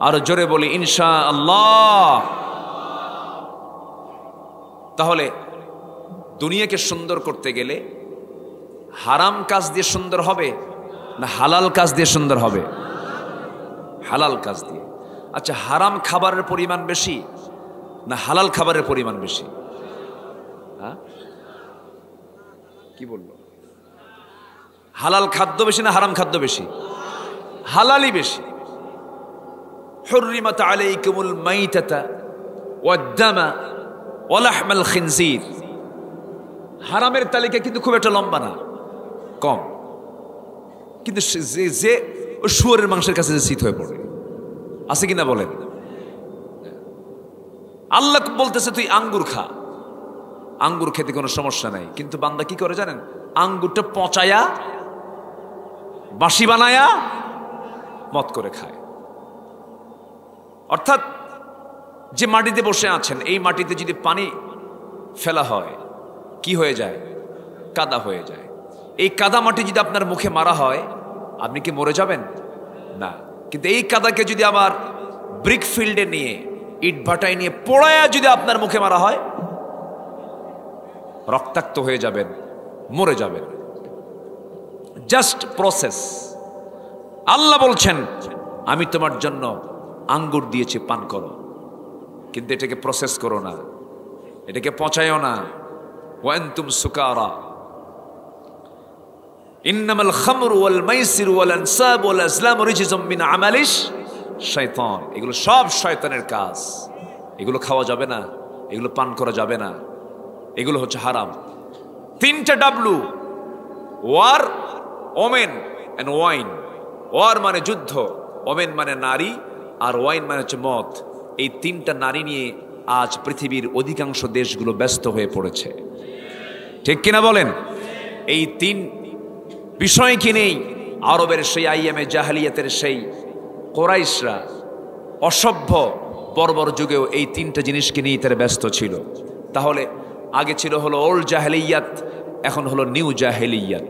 আরো জোরে বলি ইনশাআল্লাহ। তাহলে দুনিয়াকে সুন্দর করতে গেলে হারাম কাজ দিয়ে সুন্দর হবে না হালাল কাজ দিয়ে সুন্দর হবে? হালাল কাজ দিয়ে। আচ্ছা, হারাম খাবারের পরিমাণ বেশি না হালাল খাবারের পরিমাণ বেশি? হ্যাঁ, কি বললো? হালাল খাদ্য বেশি না হারাম খাদ্য বেশি? হালালই বেশি। হুররিমাত আলাইকুমুল মাইতাতা ওয়াদ-দামা ওয়া লাহমাল খিনজির। হারামের তালিকা কিন্তু খুব একটা লম্বা না, কম। কিন্তু যে শুয়োরের মাংসের কাছে যে শীত হয়ে পড়ে, আছে কিনা বলেন? আল্লাহ বলতেছে তুই আঙ্গুর খা, আঙ্গুর খেতে কোনো সমস্যা নাই, কিন্তু বান্দা কি করে জানেন? আঙ্গুরটা পচায়া বাসি বানায়া মত করে খায়। অর্থাৎ যে মাটিতে বসে আছেন, এই মাটিতে যদি পানি ফেলা হয় কি হয়ে যায়? কাদা হয়ে যায়। এই কাদা মাটি যদি আপনার মুখে মারা হয়, আপনি কি মরে যাবেন? না। কিন্তু এই কাদাকে যদি আবার ব্রিক ফিল্ডে নিয়ে, ইট ভাটায় নিয়ে পোড়ায়া যদি আপনার মুখে মারা হয়, রক্তাক্ত হয়ে যাবেন, মরে যাবেন। Just process. আল্লাহ বলছেন আমি তোমার জন্য আঙ্গুর দিয়েছি, পান করো, কিন্তু এটাকে প্রসেস করো না, এটাকে পচায়ও না। ওয়ান্তুম সুকারা ইন্নামাল খামরু ওয়াল মাইসিরু ওয়াল আনসাব ওয়াল আজলামু রিজসুম মিন আমালিশ শাইতান। এগুলো সব শয়তানের কাজ, এগুলো খাওয়া যাবে না, এগুলো পান করা যাবে না, এগুলো হচ্ছে হারাম। তিনটা W, war, women and wine. War মানে যুদ্ধ, ওমেন মানে নারী, আর ওয়াইন মানে হচ্ছে মদ। এই তিনটা নারী নিয়ে আজ পৃথিবীর অধিকাংশ দেশগুলো ব্যস্ত হয়ে পড়েছে, ঠিক কিনা বলেন? এই তিন বিষয় কি নেই? আরবের সেই আইয়ামে জাহেলিয়াতের সেই কোরাইশরা অসভ্য বর্বর যুগেও এই তিনটা জিনিসকে নিয়ে তারা ব্যস্ত ছিল। তাহলে আগে ছিল হলো ওল্ড জাহেলিয়াত, এখন হলো নিউ জাহেলিয়াত।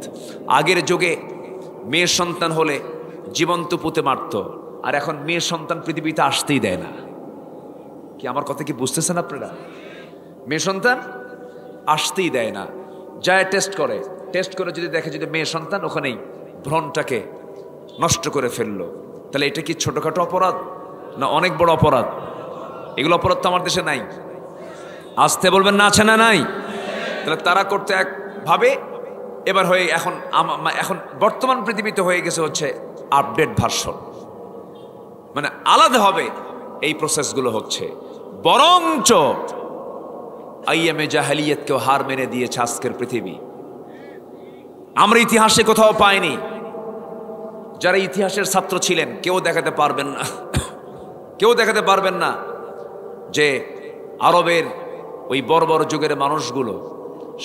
আগের যুগে মেয়ে সন্তান হলে জীবন্ত পুঁতে মারত, আর এখন মেয়ে সন্তান পৃথিবীতে আসতেই দেয় না। কি আমার কথা কি বুঝতেছেন আপনারা? মেয়ে সন্তান আসতেই দেয় না, যায় টেস্ট করে, টেস্ট করে যদি দেখে যদি মেয়ে সন্তান, ওখানেই ভ্রণটাকে নষ্ট করে ফেললো। তাহলে এটা কি ছোটখাটো অপরাধ না অনেক বড় অপরাধ? এগুলো অপরাধ তো আমার দেশে নাই। আসতে বলবেন না, আছে না নাই? তাহলে তারা করতে এক ভাবে, এবার হয়ে এখন বর্তমান পৃথিবীতে হয়ে গেছে হচ্ছে আপডেট ভার্সন, মানে আলাদাভাবে এই প্রসেসগুলো হচ্ছে। বরঞ্চ আইয়ামে জাহেলিয়াতকেও হার মেনে দিয়েছে আজকের পৃথিবী। আমরা ইতিহাসে কোথাও পাইনি, যারা ইতিহাসের ছাত্র ছিলেন কেউ দেখাতে পারবেন না, কেউ দেখাতে পারবেন না যে আরবের ওই বর্বর যুগের মানুষগুলো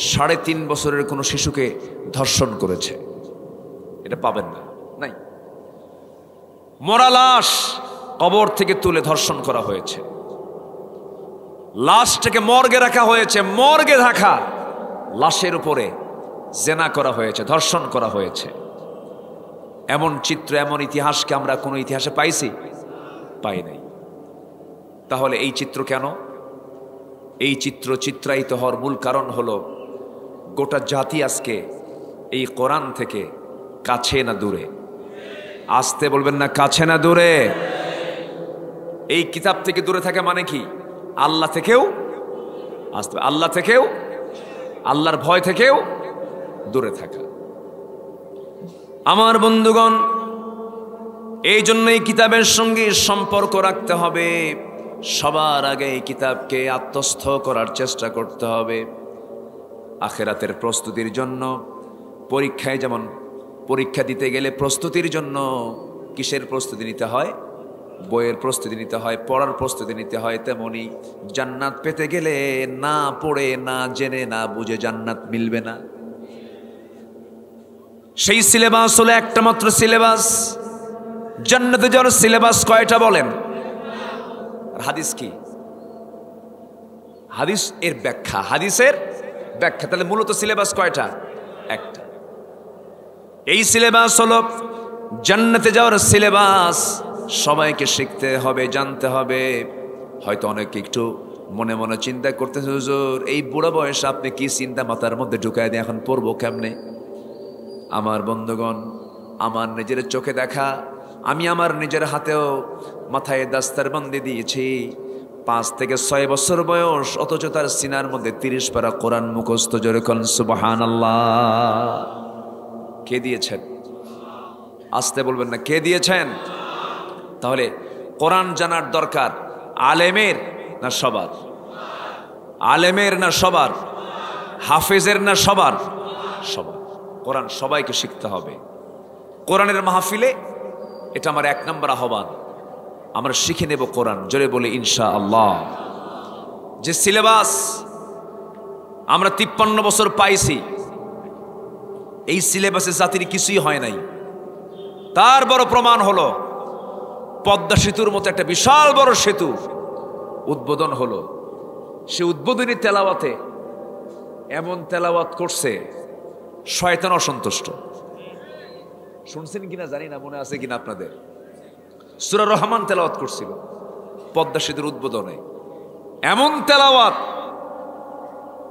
3.5 বছরের কোনো শিশুকে ধর্ষণ করেছে। এটা পাবেন না, নাই। মরা লাশ কবর থেকে তুলে ধর্ষণ করা হয়েছে, লাশটাকে মর্গে রাখা হয়েছে, মর্গে রাখা লাশের উপরে জেনা করা হয়েছে, ধর্ষণ করা হয়েছে। এমন চিত্র, এমন ইতিহাসকে আমরা কোনো ইতিহাসে পাইছি? পাই নাই। তাহলে এই চিত্র কেন? এই চিত্র চিত্রায়িত হওয়ার মূল কারণ হলো গোটা জাতি আজকে এই কোরআন থেকে কাছে না দূরে? আসতে বলবেন না, কাছে না দূরে? এই কিতাব থেকে দূরে থাকে মানে কি? আল্লাহ থেকেও আসতে, আল্লাহ থেকেও, আল্লাহর ভয় থেকেও দূরে থাকা। আমার বন্ধুগণ, এই জন্য এই কিতাবের সঙ্গে সম্পর্ক রাখতে হবে। সবার আগে এই কিতাবকে আত্মস্থ করার চেষ্টা করতে হবে। আখিরাতের প্রস্তুতির জন্য, পরীক্ষায় যেমন পরীক্ষা দিতে গেলে প্রস্তুতির জন্য কিসের প্রস্তুতি নিতে হয়? বইয়ের প্রস্তুতি নিতে হয়, পড়ার প্রস্তুতি নিতে হয়। তেমনি জান্নাত পেতে গেলে না পড়ে, না জেনে, না বুঝে জান্নাত মিলবে না। সেই সিলেবাস হলো একটা মাত্র সিলেবাস। জান্নাতে যাওয়ার সিলেবাস কয়টা বলেন? আর হাদিস কি? হাদিস এর ব্যাখ্যা, হাদিসের ব্যাখ্যা। তাহলে মূলত সিলেবাস কয়টা? একটা। এই সিলেবাস হলো জান্নাতে যাওয়ার সিলেবাস। সবাইকে শিখতে হবে, জানতে হবে। হয়তো অনেকে একটু মনে মনে চিন্তা করতেছে, হুজুর এই বুড়া বয়সে আপনি কি চিন্তা মাথার মধ্যে ঢুকায় দিয়ে এখন পড়বো কেমনে? আমার বন্ধুগণ, আমার নিজের চোখে দেখা, আমি আমার নিজের হাতেও মাথায় দাস্তারবন্দি দিয়েছি। 5 থেকে 6 বছর বয়স, অথচ তার সিনার মধ্যে 30 পারা কোরআন মুখস্থ। জোরে কোন সুবহানাল্লাহ। কে দিয়েছেন? আসতে বলবেন না, কে দিয়েছেন? তাহলে কোরআন জানার দরকার আলেমের না সবার? আলেমের না সবার? হাফেজের না সবার? সবার। কোরআন সবাইকে শিখতে হবে। কোরআনের মাহফিলে এটা আমার 1 নম্বর আহ্বান। আমরা শিখে নেব কোরআন। জোরে বলে ইনশাআল্লাহ। যে সিলেবাস আমরা 53 বছর পাইছি, এই সিলেবাসে জাতির কিছুই হয় নাই। তার বড় প্রমাণ হলো পদ্মা সেতুর মতো একটা বিশাল বড় সেতু উদ্বোধন হলো। সে উদ্বোধনী তেলাওয়াতে এমন তেলাওয়াত করছে শয়তান অসন্তুষ্ট। শুনছেন কিনা জানি না, মনে আছে কিনা আপনাদের? সূরা রহমান তেলাওয়াত করছিল পদ্মা সেতুর উদ্বোধনে। এমন তেলাওয়াত,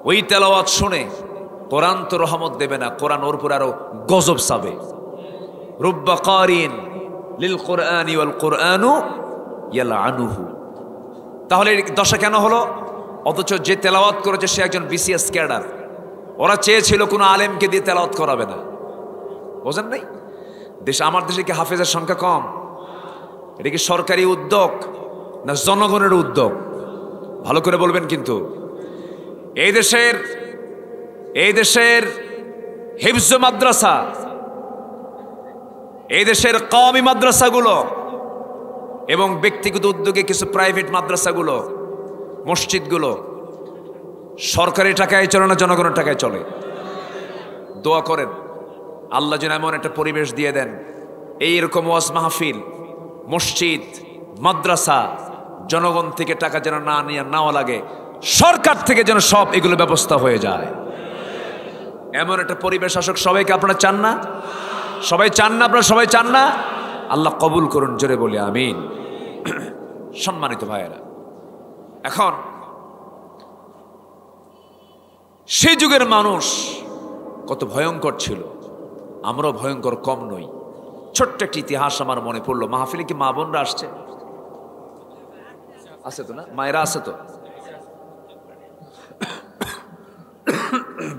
ওই তেলাওয়াত শুনে কোরআন তো রহমত দেবে না, কোরআন ওর উপর আরো গজব চাবে। রুব্বা কারিন লিল কোরআনি ওয়াল কোরআনু ইয়ালআনুহু। তাহলে দশা কেন হলো? অথচ যে তেলাওয়াত করেছে সে একজন বিসিএস ক্যাডার। ওরা চেয়েছিল কোনো আলেমকে দিয়ে তেলাওয়াত করাবে না। বোঝেন নাই? আমার দেশে কি হাফেজের সংখ্যা কম? এটা কি সরকারি উদ্যোগ না জনগণের উদ্যোগ? ভালো করে বলবেন কিন্তু। এই দেশের হিফজ মাদ্রাসা, এই দেশের কওমি মাদ্রাসাগুলো এবং ব্যক্তিগত উদ্যোগে কিছু প্রাইভেট মাদ্রাসাগুলো, মসজিদগুলো সরকারি টাকায় চলে না জনগণের টাকায় চলে? দোয়া করেন আল্লাহ যেন এমন একটা পরিবেশ দিয়ে দেন, এইরকম ওয়াজ মাহফিল, মসজিদ, মাদ্রাসা জনগণ থেকে টাকা যেন নেওয়া লাগে, সরকার থেকে যেন সব এগুলো ব্যবস্থা হয়ে যায়। এমন একটা পরিবেশ আসুক। সবাইকে আপনারা চান না? সবাই চান না? আপনারা সবাই চান না? আল্লাহ কবুল করুন। জোরে বলি আমিন। সম্মানিত ভাইয়েরা, এখন সেই যুগের মানুষ কত ভয়ঙ্কর ছিল, আমরাও ভয়ঙ্কর কম নই। ছোট্ট একটি ইতিহাস আমার মনে পড়লো। মাহফিলে কি মা বোনরা আসছে? আছে তো না? মায়েরা আছে তো?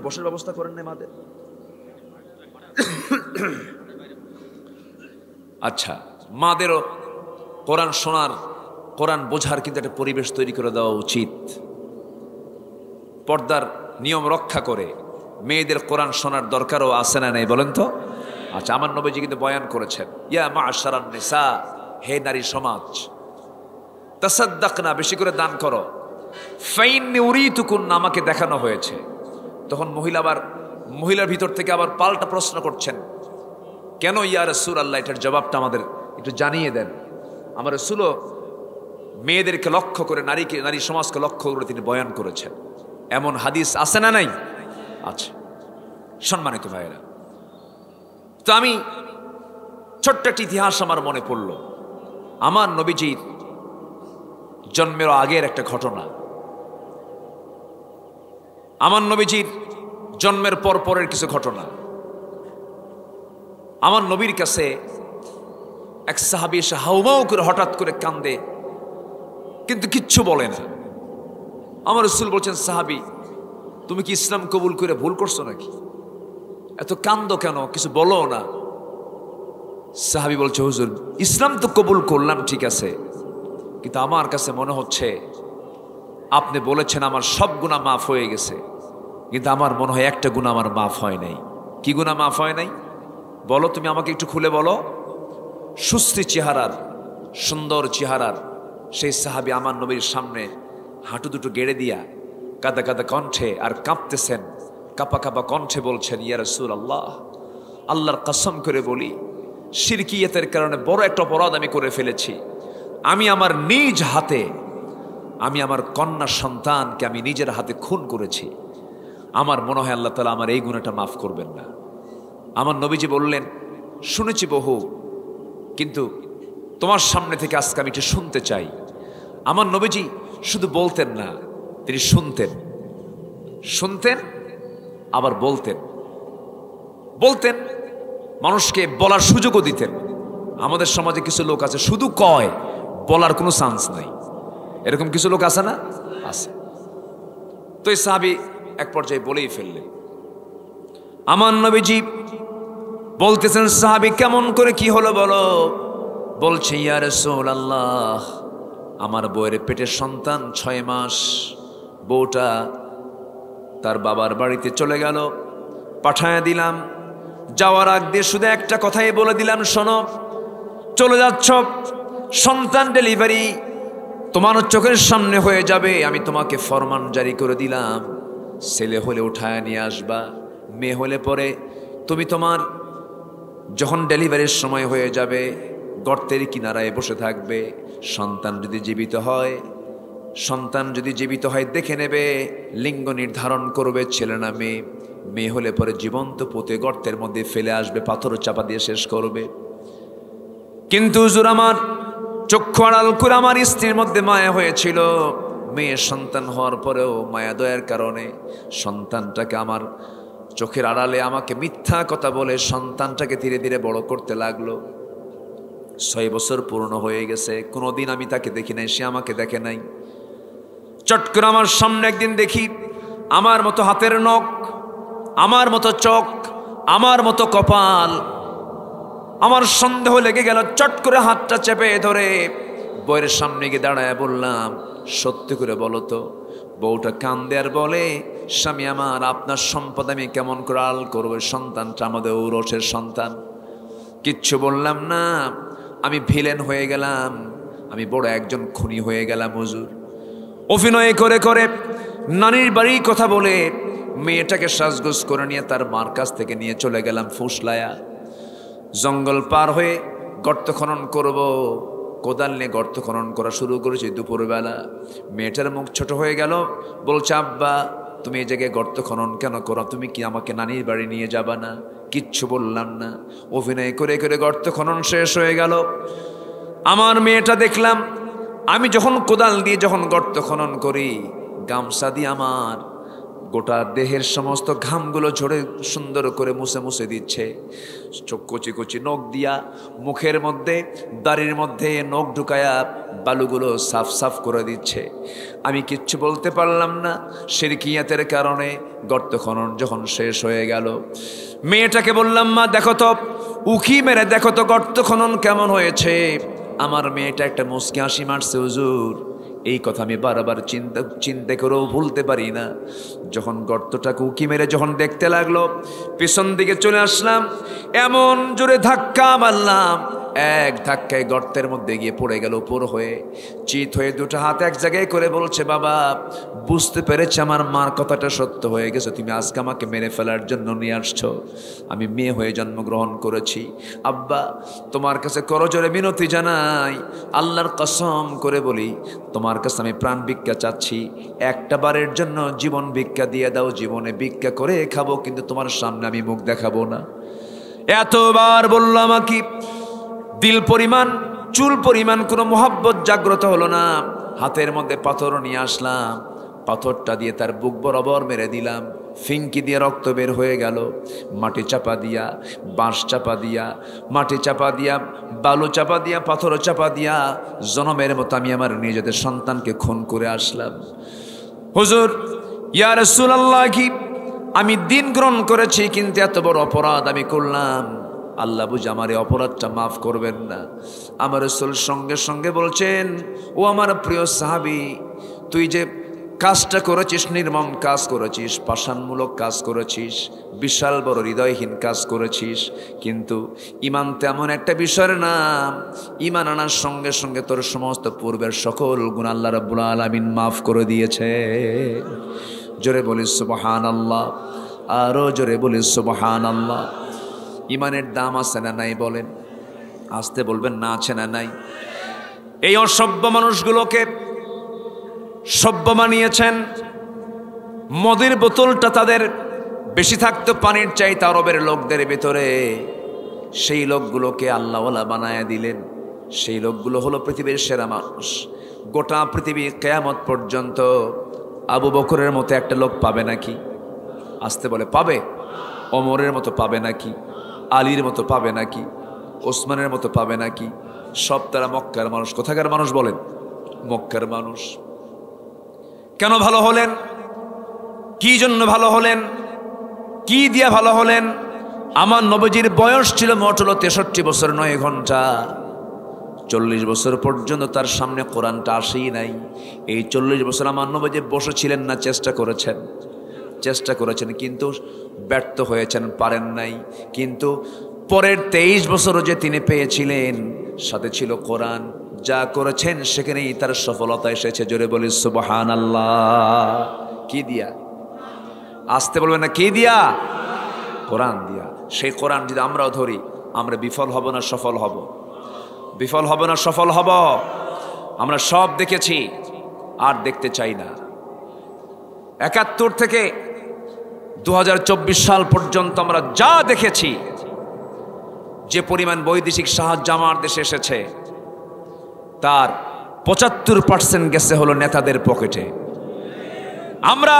বসার ব্যবস্থা করেন না মাদের? আচ্ছা, মাদেরও কোরআন শোনার, কোরআন বোঝার কিন্তু একটা পরিবেশ তৈরি করে দেওয়া উচিত। পর্দার নিয়ম রক্ষা করে মেয়েদের কোরআন শোনার দরকারও আছে না নেই বলেন তো? আচ্ছা, আমার নবীজি কিন্তু বয়ান করেছেন, ইয়া মা'শারান নিসা, হে নারী সমাজ, তাসাদ্দাকনা, বেশি করে দান করো, ফাইন্নী উরিতুকুন্না, আমাকে দেখানো হয়েছে। তখন মহিলার ভিতর থেকে আবার পাল্টা প্রশ্ন করছেন, কেন ইয়া রাসূলুল্লাহ? এটার জবাবটা আমাদের একটু জানিয়ে দেন। আমার রাসূলও মেয়েদেরকে লক্ষ্য করে, নারী সমাজকে লক্ষ্য করে তিনি বয়ান করেছেন। এমন হাদিস আছে না নাই? আচ্ছা, সম্মানিত ভাইয়েরা, তো আমি ছোট্ট একটা ইতিহাস আমার মনে পড়ল। আমার নবীজির জন্মের আগের একটা ঘটনা। আমার নবীজির জন্মের পরের কিছু ঘটনা। আমার নবীর কাছে এক সাহাবী এসে হাউমাউ করে হঠাৎ করে কান্দে, কিন্তু কিচ্ছু বলে না। আমার রাসূল বলছেন, সাহাবী তুমি কি ইসলাম কবুল করে ভুল করছো নাকি? এত কান্দো কেন? কিছু বলো না। সাহাবী বলছে, হুজুর ইসলাম তো কবুল করলাম ঠিক আছে, কিন্তু আমার কাছে মনে হচ্ছে আপনি বলেছেন আমার সব গুনাহ মাফ হয়ে গেছে, কিন্তু আমার মনে হয় একটা গুনাহ আমার মাফ হয় নাই। কি গুনাহ মাফ হয় নাই বলো তুমি, আমাকে একটু খুলে বলো। সুস্থি চেহারার, সুন্দর চেহারার সেই সাহাবী আমার নবীর সামনে হাঁটু দুটো গেড়ে দিয়া কাদা কাদা কণ্ঠে আর কাঁপতেছেন, কাপা কাপা কণ্ঠে বলছেন, ইয়া রাসূলুল্লাহ, আল্লাহর কসম করে বলি শিরকিয়াতের কারণে বড় একটা অপরাধ আমি করে ফেলেছি। আমি আমার নিজ হাতে, আমি আমার কন্যা সন্তানকে আমি নিজের হাতে খুন করেছি। আমার মনে হয় আল্লাহ তাআলা আমার এই গুনাহটা মাফ করবেন না। আমার নবীজি বললেন, শুনেছি বহু, কিন্তু তোমার সামনে থেকে আজকে আমি এটা শুনতে চাই। আমার নবীজি শুধু বলতেন না, তিনি শুনতেন আবার বলতেন, মানুষকে বলার সুযোগও দিতেন। আমাদের সমাজে কিছু লোক আছে শুধু কয়, বলার কোনো চান্স নাই। এরকম কিছু লোক আছে না? আছে। তো এই সাহাবী এক পর্যায়ে বলেই ফেললেন। আমার নবীজি বলতেছেন, সাহাবী কেমন করে কি হলো বলো? বলছে, ইয়া রাসূলুল্লাহ, আমার বউয়ের পেটের সন্তান 6 মাস, বউটা তার বাবার বাড়িতে চলে গেল, পাঠায় দিলাম। যাওয়ার আগ দিয়ে শুধু একটা কথাই বলে দিলাম, শোনো, চলে যাচ্ছ সন্তান ডেলিভারি তোমার চোখের সামনে হয়ে যাবে, আমি তোমাকে ফরমান জারি করে দিলাম, ছেলে হলে উঠায় নিয়ে আসবা, মেয়ে হলে পরে তুমি তোমার যখন ডেলিভারির সময় হয়ে যাবে গর্তের কিনারায় বসে থাকবে। সন্তান যদি জীবিত হয় দেখে নেবে, লিঙ্গ নির্ধারণ করবে ছেলে না মেয়ে। মেয়ে হলে পরে জীবন্ত পুঁতে গর্তের মধ্যে ফেলে আসবে, পাথর চাপা দিয়ে শেষ করবে। কিন্তু হুজুর আমার চক্ষু আড়াল করে আমার স্ত্রীর মধ্যে মায়া হয়েছিল। মেয়ের সন্তান হওয়ার পরেও মায়া দয়ার কারণে সন্তানটাকে আমার চোখের আড়ালে আমাকে মিথ্যা কথা বলে সন্তানটাকে ধীরে ধীরে বড় করতে লাগলো। 6 বছর পূর্ণ হয়ে গেছে, কোনোদিন আমি তাকে দেখি নাই, সে আমাকে দেখে নাই। চট করে আমার সামনে একদিন দেখি আমার মতো হাতের নখ, আমার মতো চোখ, আমার মতো কপাল। আমার সন্দেহ লেগে গেল, চট করে হাতটা চেপে ধরে বউয়ের সামনে গিয়ে দাঁড়ায় বললাম, সত্যি করে বলো তো। বউটা কান্দে আর বলে, স্বামী আমার, আপনার সম্পদ আমি কেমন করে আড়াল করবো? সন্তানটা আমাদের ঔরসের সন্তান। কিচ্ছু বললাম না, আমি ভিলেন হয়ে গেলাম, আমি বড় একজন খুনি হয়ে গেলাম হুজুর। অভিনয় করে করে নানির বাড়ির কথা বলে মেয়েটাকে সাজগোজ করে নিয়ে তার মার কাছ থেকে নিয়ে চলে গেলাম ফুসলায়া। জঙ্গল পার হয়ে গর্ত খনন করব, কোদাল নিয়ে গর্ত খনন করা শুরু করেছি দুপুরবেলা। মেয়েটার মুখ ছোট হয়ে গেল, বলছে, আব্বা তুমি এই জায়গায় গর্ত খনন কেন করো? তুমি কি আমাকে নানির বাড়ি নিয়ে যাবা না? কিচ্ছু বললাম না। অভিনয় করে করে গর্ত খনন শেষ হয়ে গেল। আমার মেয়েটা দেখলাম আমি যখন কোদাল দিয়ে যখন গর্ত খনন করি, গামছা দিয়ে আমার গোটা দেহের সমস্ত ঘামগুলো ঝরে সুন্দর করে মুছে মুছে দিচ্ছে। চোখ কচি কচি নখ দিয়া মুখের মধ্যে দাড়ির মধ্যে নখ ঢুকায়া বালুগুলো সাফ সাফ করে দিচ্ছে। আমি কিচ্ছু বলতে পারলাম না, শিরকিয়াতের কারণে। গর্ত খনন যখন শেষ হয়ে গেল, মেয়েটাকে বললাম, মা দেখো তো, উকি মেরে দেখো তো গর্ত খনন কেমন হয়েছে। আমার মেয়েটা একটা মুচকি হাসি মারছে হুজুর। এই কথা আমি বারবার চিন্তা করেও ভুলতে পারি না। যখন গর্তটাকে উকি মেরে যখন দেখতে লাগলো, পিছন দিকে চলে আসলাম, এমন জোরে ধাক্কা মারলাম, এক ধাক্কায় গর্তের মধ্যে গিয়ে পড়ে গেল উপর হয়ে। চিত হয়ে দুটো হাত এক জায়গায় করে বলছে, বাবা বুঝতে পেরেছি আমার মার কথাটা সত্য হয়ে গেছে, তুমি আজকে আমাকে মেরে ফেলার জন্য নিয়ে আসছো। আমি মেয়ে হয়ে জন্মগ্রহণ করেছি। আব্বা তোমার কাছে করজোরে মিনতি জানাই, আল্লাহর কসম করে বলি, তোমার কাছে আমি প্রাণ ভিক্ষা চাচ্ছি, একটা বারের জন্য জীবন ভিক্ষা দিয়ে দাও। জীবনে ভিক্ষা করে খাবো, কিন্তু তোমার সামনে আমি মুখ দেখাবো না। এতবার বললো আমাকে, দিল পরিমাণ চুল পরিমাণ কোনো মোহাব্বত জাগ্রত হলো না। হাতের মধ্যে পাথর নিয়ে আসলাম, পাথরটা দিয়ে তার বুক বরাবর মেরে দিলাম। ফিঙ্কি দিয়ে রক্ত বের হয়ে গেল। মাটি চাপা দিয়া, বাঁশ চাপা দিয়া, মাটি চাপা দিয়া, বালু চাপা দিয়া, পাথর চাপা দিয়া জনমের মতো আমি আমার নিজেদের সন্তানকে খুন করে আসলাম। হুজুর, ইয়া রাসূলুল্লাহ, কি আমি দিন গ্রহণ করেছি, কিন্তু এত বড় অপরাধ আমি করলাম, আল্লাহ বুঝে আমার এই অপরাধটা মাফ করবেন না। আমার রাসূল সঙ্গে সঙ্গে বলছেন, ও আমার প্রিয় সাহাবী, তুই যে কাজটা করেছিস, নির্মম কাজ করেছিস, পাষাণমূলক কাজ করেছিস, বিশাল বড় হৃদয়হীন কাজ করেছিস, কিন্তু ঈমান তেমন একটা বিষয়ের নাম, ঈমান আনার সঙ্গে সঙ্গে তোর সমস্ত পূর্বের সকল গুনাহ আল্লাহ রাব্বুল আলামিন মাফ করে দিয়েছে। জোরে বলিস সুবহানাল্লাহ, আরো জোরে বলিস সুবহানাল্লাহ। ঈমানের দাম আছে না নাই বলেন? আসতে বলবেন না, আছে না নাই? এই অসভ্য মানুষগুলোকে সভ্য বানিয়েছেন। মদের বোতলটা তাদের বেশি থাকতো পানির চাইতে আরবের লোকদের ভিতরে, সেই লোকগুলোকে আল্লাহওয়ালা বানায়া দিলেন। সেই লোকগুলো হলো পৃথিবীর সেরা মানুষ। গোটা পৃথিবী কিয়ামত পর্যন্ত আবু বকরের মতো একটা লোক পাবে নাকি? আসতে বলে পাবে? ওমরের মতো পাবে নাকি? আলীর মতো পাবে নাকি? ওসমানের মতো পাবে নাকি? সব তারা মক্কার মানুষ। কোথাকার মানুষ বলেন? মক্কার মানুষ। কেন ভালো হলেন? কি জন্য ভালো হলেন? কি দিয়া ভালো হলেন? আমার নবীজির বয়স ছিল মোট হলো 63 বছর 9 ঘন্টা। 40 বছর পর্যন্ত তার সামনে কোরআনটা আসেই নাই। এই 40 বছর আমার নবীজি বসেছিলেন না, চেষ্টা করেছেন, কিন্তু ব্যর্থ হয়েছেন, পারেন নাই। কিন্তু পরের 23 বছরও যে তিনি পেয়েছিলেন, সাথে ছিল কোরআন, যা করেছেন সেখানেই তার সফলতা এসেছে। জোরে বলি সুবহানাল্লাহ। কি দিয়া? আসতে বলবেন না, কি দিয়া? কোরআন দিয়া। সেই কোরআন যদি আমরাও ধরি, আমরা বিফল হব না সফল হব? বিফল হব না সফল হব? আমরা সব দেখেছি, আর দেখতে চাই না। 71 থেকে 2024 সাল পর্যন্ত আমরা যা দেখেছি, যে পরিমাণ বৈদেশিক সাহায্য আমার দেশে এসেছে, তার 75% গেছে হলো নেতাদের পকেটে। আমরা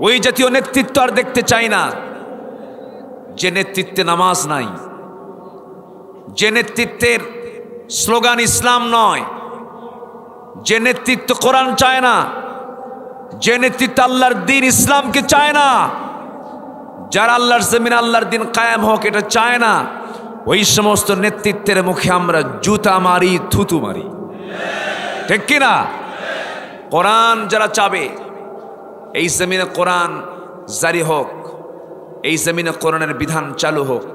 ওই জাতীয় নেতৃত্ব আর দেখতে চাই না, যে নেতৃত্বে নামাজ নাই, যে নেতৃত্বের স্লোগান ইসলাম নয়, যে নেতৃত্ব কোরআন চায় না, যে নেতৃত্ব আল্লাহর দিন ইসলামকে চায় না, যারা আল্লাহর জমিনে আল্লাহর দিন কায়েম হোক এটা চায় না, ওই সমস্ত নেতৃত্বের মুখে আমরা জুতা মারি, থুতু মারি। ঠিক কিনা? কোরআন যারা চাবে এই জমিনে কোরআন জারি হোক, এই জমিনে কোরআনের বিধান চালু হোক,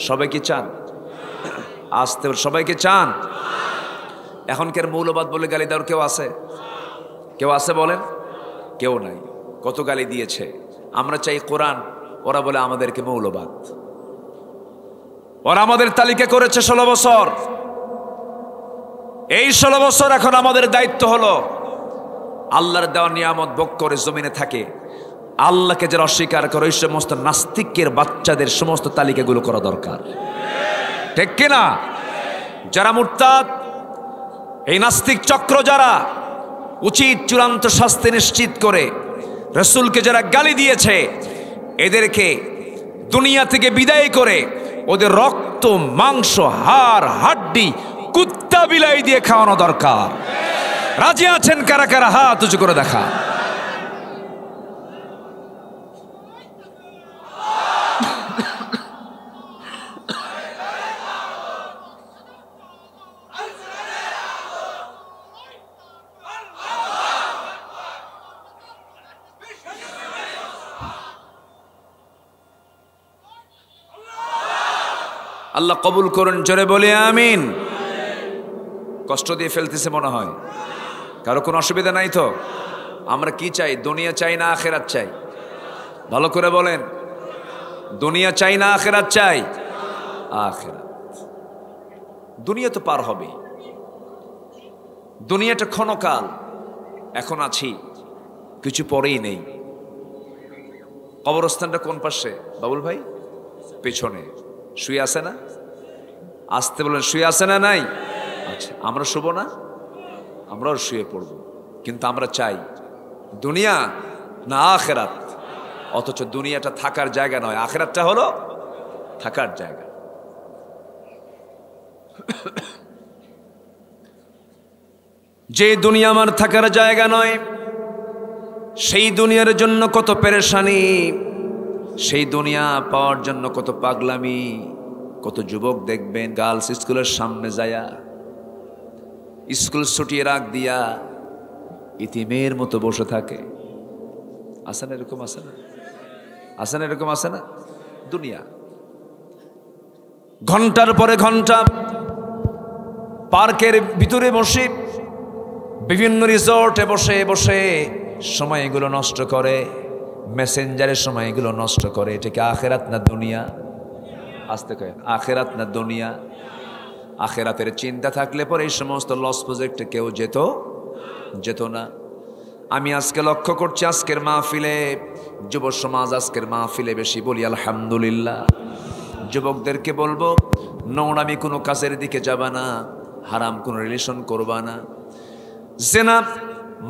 সবাই কি চান? আসতে সবাইকে চান? এখনকার মৌলবাদ বলে গালি দেওয়ার কেউ আছে? কেউ আছে বলেন? কেউ নাই। কত গালি দিয়েছে। আমরা চাই কোরআন, ওরা বলে আমাদেরকে মৌলবাদ। ওরা আমাদের তালিকা করেছে 16 বছর। এই 16 বছর এখন আমাদের দায়িত্ব হলো আল্লাহর দেওয়া নিয়ামত ভোগ করে জমিনে থাকে, আল্লাহকে যারা অস্বীকার করে ওই সমস্ত নাস্তিকের বাচ্চাদের সমস্ত তালিকাগুলো করা দরকার। ঠিক কিনা? যারা মুরতাদ, এই নাস্তিক চক্র যারা উচিত চূড়ান্ত শাস্তি নিশ্চিত করে রাসূলকে যারা গালি দিয়েছে, এদেরকে দুনিয়া থেকে বিদায় করে ওদের রক্ত, মাংস, হাড়, হাড্ডি কুত্তা বিলাই দিয়ে খাওয়ানো দরকার। রাজি আছেন কারা কারা? হাত উঁচু করে দেখা। আল্লাহ কবুল করুন, জোরে বলি আমিন। কষ্ট দিয়ে ফেলতেছে মনে হয়, কারো কোনো অসুবিধা নাই তো? আমরা কি চাই? দুনিয়া চাই না আখেরাত চাই? ভালো করে বলেন, দুনিয়া চাই না আখেরাত চাই? আখেরাত। দুনিয়া তো পার হবে, দুনিয়াটা ক্ষণকাল। এখন আছি, কিছু পরেই নেই। কবরস্থানটা কোন পাশে বাবুল ভাই? পেছনে। শুয়ে আছে না? আসতে বলেন, শুয়ে আছে না? নাই? আচ্ছা, আমরা শুব না? আমরাও শুয়ে পড়ব, কিন্তু আমরা চাই দুনিয়া না আখেরাত। অথচ দুনিয়াটা থাকার জায়গা নয়, আখেরাতটা হলো থাকার জায়গা। যে দুনিয়া আমার থাকার জায়গা নয়, সেই দুনিয়ার জন্য কত পেরেশানি, সেই দুনিয়া পাওয়ার জন্য কত পাগলামি। কত যুবক দেখবেন গার্লস স্কুলের সামনে যায়া স্কুল ছুটিয়ে রাখ দিয়া ইতিমের মতো বসে থাকে। আছে না এরকম? আছে না? আছে না এরকম? আছে না? দুনিয়া ঘন্টার পরে ঘন্টা পার্কের ভিতরে বসে, বিভিন্ন রিসোর্টে বসে বসে সময়গুলো নষ্ট করে, মেসেঞ্জারের সময়গুলো নষ্ট করে। এটা কি আখেরাত না দুনিয়া? আসতে কয় আখেরাত না দুনিয়া? আখেরাতের চিন্তা থাকলে পরে এই সমস্ত লস প্রজেক্টে কেউ যেত না। আমি আজকে লক্ষ্য করছি আজকের মাহফিলে, যুব সমাজ আজকের মাহফিলে বেশি বলি আলহামদুলিল্লাহ। যুবকদেরকে বলবো, নোংরামি কোনো কাজের দিকে যাবা না, হারাম কোনো রিলেশন করবা না। জেনা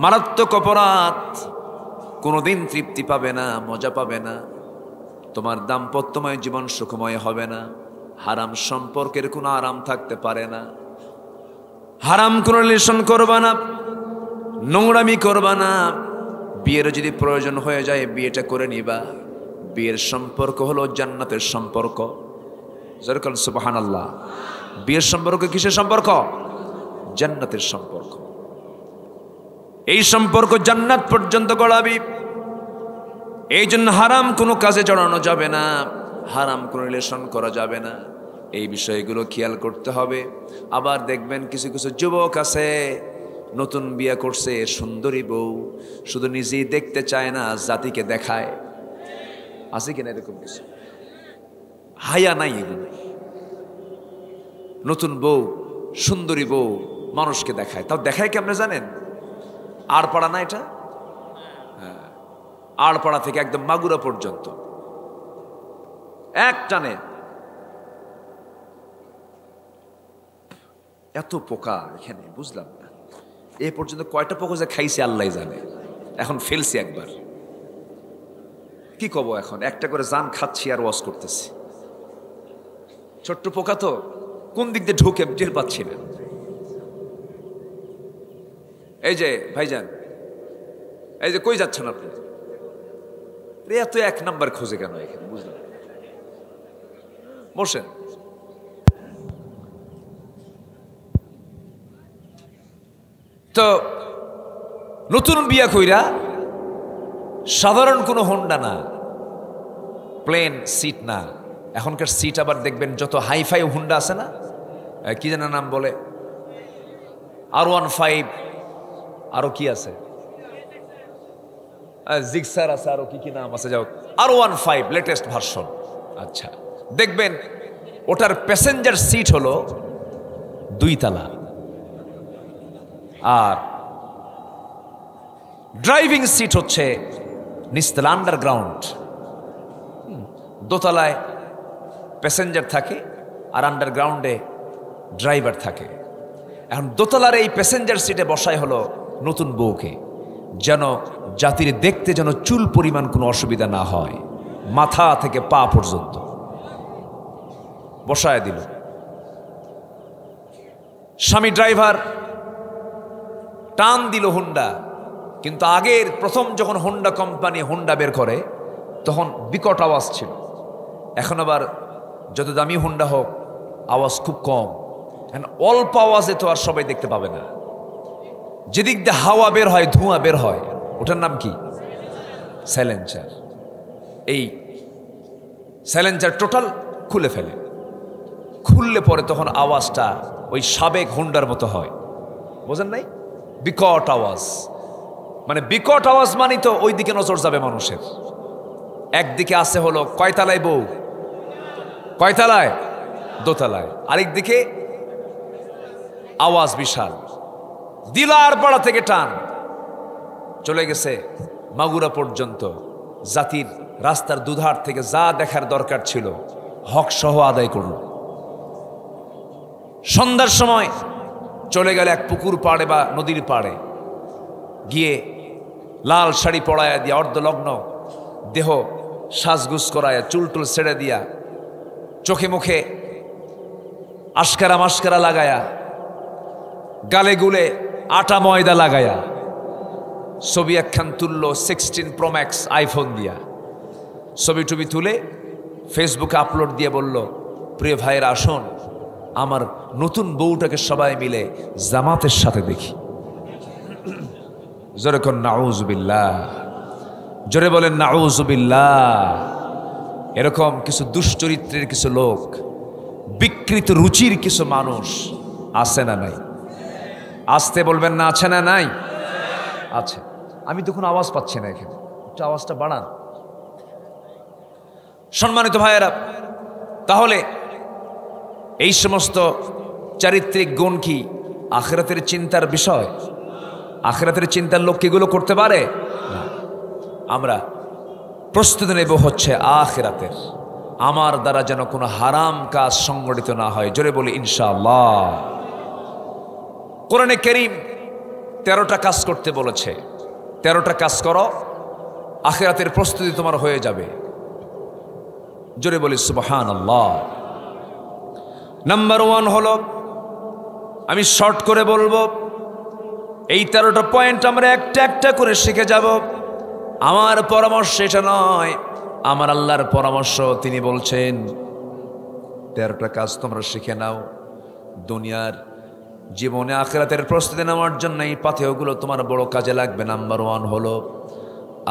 মারাত্মক অপরাধ, কোনোদিন তৃপ্তি পাবে না, মজা পাবে না, তোমার দাম্পত্যময় জীবন সুখময় হবে না। হারাম সম্পর্কের কোনো আরাম থাকতে পারে না। হারাম কোনো রিলেশন করবা না, নোংরামি করবা না। বিয়ের যদি প্রয়োজন হয়ে যায় বিয়েটা করে নিবা। বিয়ের সম্পর্ক হলো জান্নাতের সম্পর্ক। যেরকম সুবহানাল্লাহ। বিয়ের সম্পর্ক কিসের সম্পর্ক? জান্নাতের সম্পর্ক। এই সম্পর্ক জান্নাত পর্যন্ত গড়াবি। এই জন্য হারাম কোনো কাজে জড়ানো যাবে না, হারাম কোনো রিলেশন করা যাবে না। এই বিষয়গুলো খেয়াল করতে হবে। আবার দেখবেন কিছু কিছু যুবক আছে নতুন বিয়ে করছে, সুন্দরী বউ, শুধু নিজেই দেখতে চায় না, জাতিকে দেখায়। আছে কিনা এরকম কিছু? হায়া নাই এগুলো। নতুন বউ, সুন্দরী বউ মানুষকে দেখায়। তাও দেখায় কেমনে জানেন? আড়পাড়া না এটা? হ্যাঁ, আড়পাড়া থেকে একদম মাগুরা পর্যন্ত এক টানে। এত পোকা এখানে, বুঝলাম না এ পর্যন্ত কয়টা পোকা যে খাইছে আল্লাহ জানে। এখন ফেলছি একবার, কি কব এখন, একটা করে জান খাচ্ছি আর ওয়াশ করতেছি। ছোট্ট পোকা তো কোন দিক দিয়ে ঢুকে টের পাচ্ছি না। এই যে ভাইজান, এই যে কই যাচ্ছেন আপনি? এত এক নাম্বার খোঁজে কেন এখানে, বুঝলাম। বসেন। তো নতুন বিয়া কইরা সাধারণ কোনো হোন্ডা না, প্লেন সিট না, এখনকার সিট আবার দেখবেন যত হাইফাই হোন্ডা আছে না, কি যেন নাম বলে, R15, আরো কি আছে, জিক্সার আছে, আরো কি কি নাম আছে, যাও R15 লেটেস্ট ভার্সন। আচ্ছা, দেখবেন ওটার প্যাসেঞ্জার সিট হলো 2 তলা, আর ড্রাইভিং সিট হচ্ছে নিচতলা, আন্ডারগ্রাউন্ড। দোতলায় প্যাসেঞ্জার থাকে আর আন্ডারগ্রাউন্ডে ড্রাইভার থাকে। এখন দোতলার এই প্যাসেঞ্জার সিটে বসাই হলো নতুন বউকে, যেন জাতির দেখতে যেন চুল পরিমাণ কোনো অসুবিধা না হয়, মাথা থেকে পা পর্যন্ত বসায় দিল। স্বামী ড্রাইভার টান দিল হোন্ডা, কিন্তু আগের প্রথম যখন হোন্ডা কোম্পানি হোন্ডা বের করে তখন বিকট আওয়াজ ছিল। এখন আবার যত দামি হোন্ডা হোক আওয়াজ খুব কম। অল্প আওয়াজে তো আর সবাই দেখতে পাবে না। যেদিক দিয়ে হাওয়া বের হয়, ধোঁয়া বের হয়, ওটার নাম কি? সাইলেন্সার। এই সাইলেন্সার টোটাল খুলে ফেলে, খুললে পরে তখন আওয়াজটা ওই সাবেক হোন্ডার মতো হয়। বোঝেন নাই? বিকট আওয়াজ, মানে বিকট আওয়াজ মানে তো ওই দিকে নজর যাবে মানুষের। একদিকে আছে হলো কয়তলায় বউ, কয়তলায়? দোতলায়। আরেক দিকে আওয়াজ বিশাল। দিলার পাড়া থেকে টান চলে গেছে মাগুরা পর্যন্ত। জাতির রাস্তার দুধার থেকে যা দেখার দরকার ছিল হক সহ আদায় করল। সন্ধ্যার সময় চলে গেল এক পুকুর পাড়ে বা নদীর পাড়ে, গিয়ে লাল শাড়ি পরায়া দিয়া, অর্ধলগ্ন দেহ সাজগুজ করায়া, চুল টুল ছেড়ে দিয়া, চোখে মুখে আশকারা মাস্কারা লাগায়া, গালে গুলে আটা ময়দা লাগায়া ছবি একখান তুললো 16 Pro Max আইফোন দিয়া। ছবি টবি তুলে ফেসবুকে আপলোড দিয়ে বলল, প্রিয় ভাইয়ের আসুন আমার নতুন বউটাকে সবাই মিলে জামাতের সাথে দেখি। জোরে কোন নাউজুবিল্লাহ, জোরে বলেন নাউজুবিল্লাহ। এরকম কিছু দুশ্চরিত্রের কিছু লোক, বিকৃত রুচির কিছু মানুষ আছে না নাই? আসতে বলবেন না, আছে না নাই? আছে। আমি তো কোনো আওয়াজ পাচ্ছি না, এখানে একটু আওয়াজটা বাড়ান। সম্মানিত ভাইয়েরা, তাহলে এই সমস্ত চারিত্রিক গুণ কি আখিরাতের চিন্তার বিষয়? আখিরাতের চিন্তার লোক এগুলো করতে পারে না। আমরা প্রস্তুতি নেব হচ্ছে আখিরাতের, আমার দ্বারা যেন কোনো হারাম কাজ সংগঠিত না হয়। জোরে বলি ইনশাআল্লাহ। কোরআনে কারীম 13টা কাজ করতে বলেছে। 13টা কাজ করো, আখিরাতের প্রস্তুতি তোমার হয়ে যাবে। জোরে বলি সুবহানাল্লাহ। নাম্বার 1 হলো, আমি শর্ট করে বলবো, এই 13টা পয়েন্ট আমরা একটা একটা করে শিখে যাব। আমার পরামর্শ এটা নয়, আমার আল্লাহর পরামর্শ। তিনি বলছেন 13টা কাজ তোমরা শিখে নাও, দুনিয়ার জীবনে আখিরাতের প্রস্তুতি নেওয়ার জন্য এই পাথেয়গুলো তোমার বড় কাজে লাগবে। নাম্বার 1 হলো,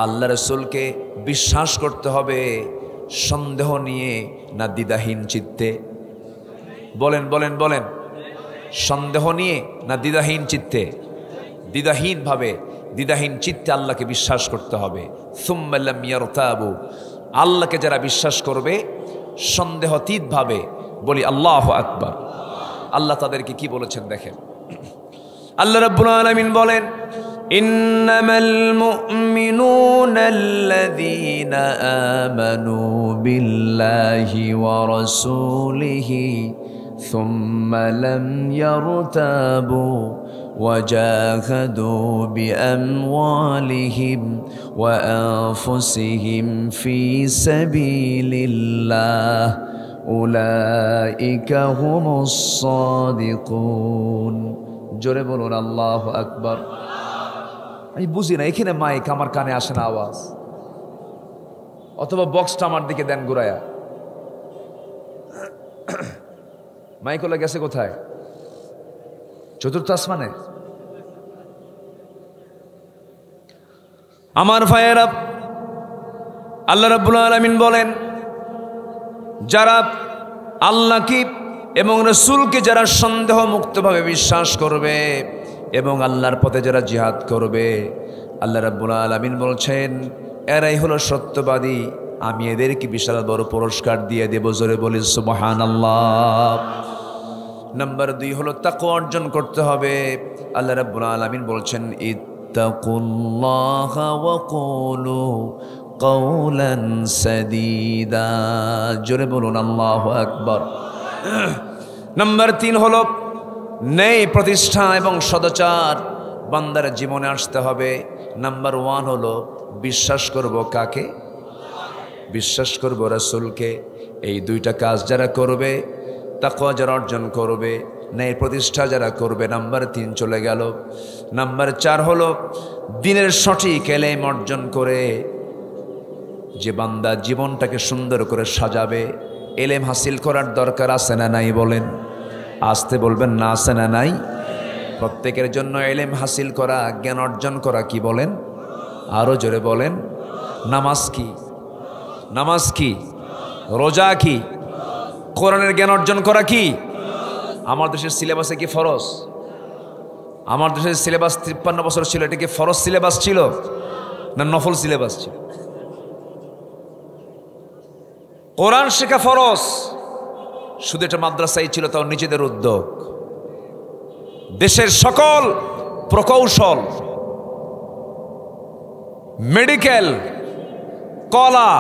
আল্লাহ রাসূলকে বিশ্বাস করতে হবে, সন্দেহ নিয়ে না দ্বিধাহীন চিত্তে। বলেন বলেন বলেন, সন্দেহ নিয়ে না দ্বিধাহীন চিত্তে? দ্বিধাহীন ভাবে, দ্বিধাহীন চিত্তে আল্লাহকে বিশ্বাস করতে হবে। সুম্মা লাম ইয়ারতাবু, আল্লাহকে যারা বিশ্বাস করবে সন্দেহাতীত ভাবে, বলি আল্লাহু আকবার। আল্লাহ তাদেরকে কি বলেছেন দেখেন। আল্লাহ রাব্বুল আলামিন বলেন, ইন্নামাল মুমিনুনা আল্লাযীনা আমানু বিল্লাহি ওয়া রাসূলিহি সুম্মা লাম ইয়ারতাবু وجاهدوا بأموالهم وأنفسهم في سبيل الله أولئك هم الصادقون। জোরে বলুন আল্লাহু আকবার। আমি বুঝি না, এখানে মাইক আমার কানে আসে না আওয়াজ, অথবা বক্সটা আমার দিকে দেন ঘুরায়া। মাইক ওলা গেছে কোথায়? চতুর্থ আসমানে? আমার ভাইয়েরা, আল্লাহ রাব্বুল আলামিন বলেন, যারা আল্লাহকে এবং রাসূলকে যারা সন্দেহ মুক্তভাবে বিশ্বাস করবে এবং আল্লাহর পথে যারা জিহাদ করবে, আল্লাহ রাব্বুল আলামিন বলছেন এরাই হলো সত্যবাদী, আমি এদেরকে বিশাল বড় পুরস্কার দিয়ে দেব। জোরে বলি সুবহানাল্লাহ। নাম্বার 2 হলো তাকওয়া অর্জন করতে হবে। আল্লাহ রাব্বুল আলামিন বলছেন, ইত্তাকুল্লাহা ওয়া কুলু কাওলান সাদীদা। জোরে বলুন আল্লাহু আকবার। নাম্বার 3 হলো ন্যায় প্রতিষ্ঠা এবং সদাচার বান্দার জীবনে আসতে হবে। নাম্বার 1 হলো বিশ্বাস করব কাকে? বিশ্বাস করব রাসূলকে। এই 2টা কাজ যারা করবে, তাকওয়া যারা অর্জন করবে, ন্যায় প্রতিষ্ঠা যারা করবে, নাম্বার 3 চলে গেল। নাম্বার 4 হলো দ্বীনের সঠিক ইলম অর্জন করে যে বান্দা জীবনটাকে সুন্দর করে সাজাবে। ইলম হাসিল করার দরকার আছে না নাই? বলেন, আসতে বলবেন না, আছে না নাই? প্রত্যেকের জন্য ইলম হাসিল করা, জ্ঞান অর্জন করা কি বলেন? আরো জোরে বলেন। নামাজ কি? নামাজ কি? রোজা কি? কোরআনের জ্ঞান অর্জন করা কি? আমার দেশের সিলেবাসে কি ফরজ? আমার দেশের সিলেবাস 53 বছর ছিল, এটা কি ফরজ সিলেবাস ছিল না নফল সিলেবাস ছিল? কোরআন শেখা ফরজ, শুধু এটা মাদ্রাসায় ছিল, তাও নিজেদের উদ্যোগ। দেশের সকল প্রকৌশল, মেডিকেল, কলা,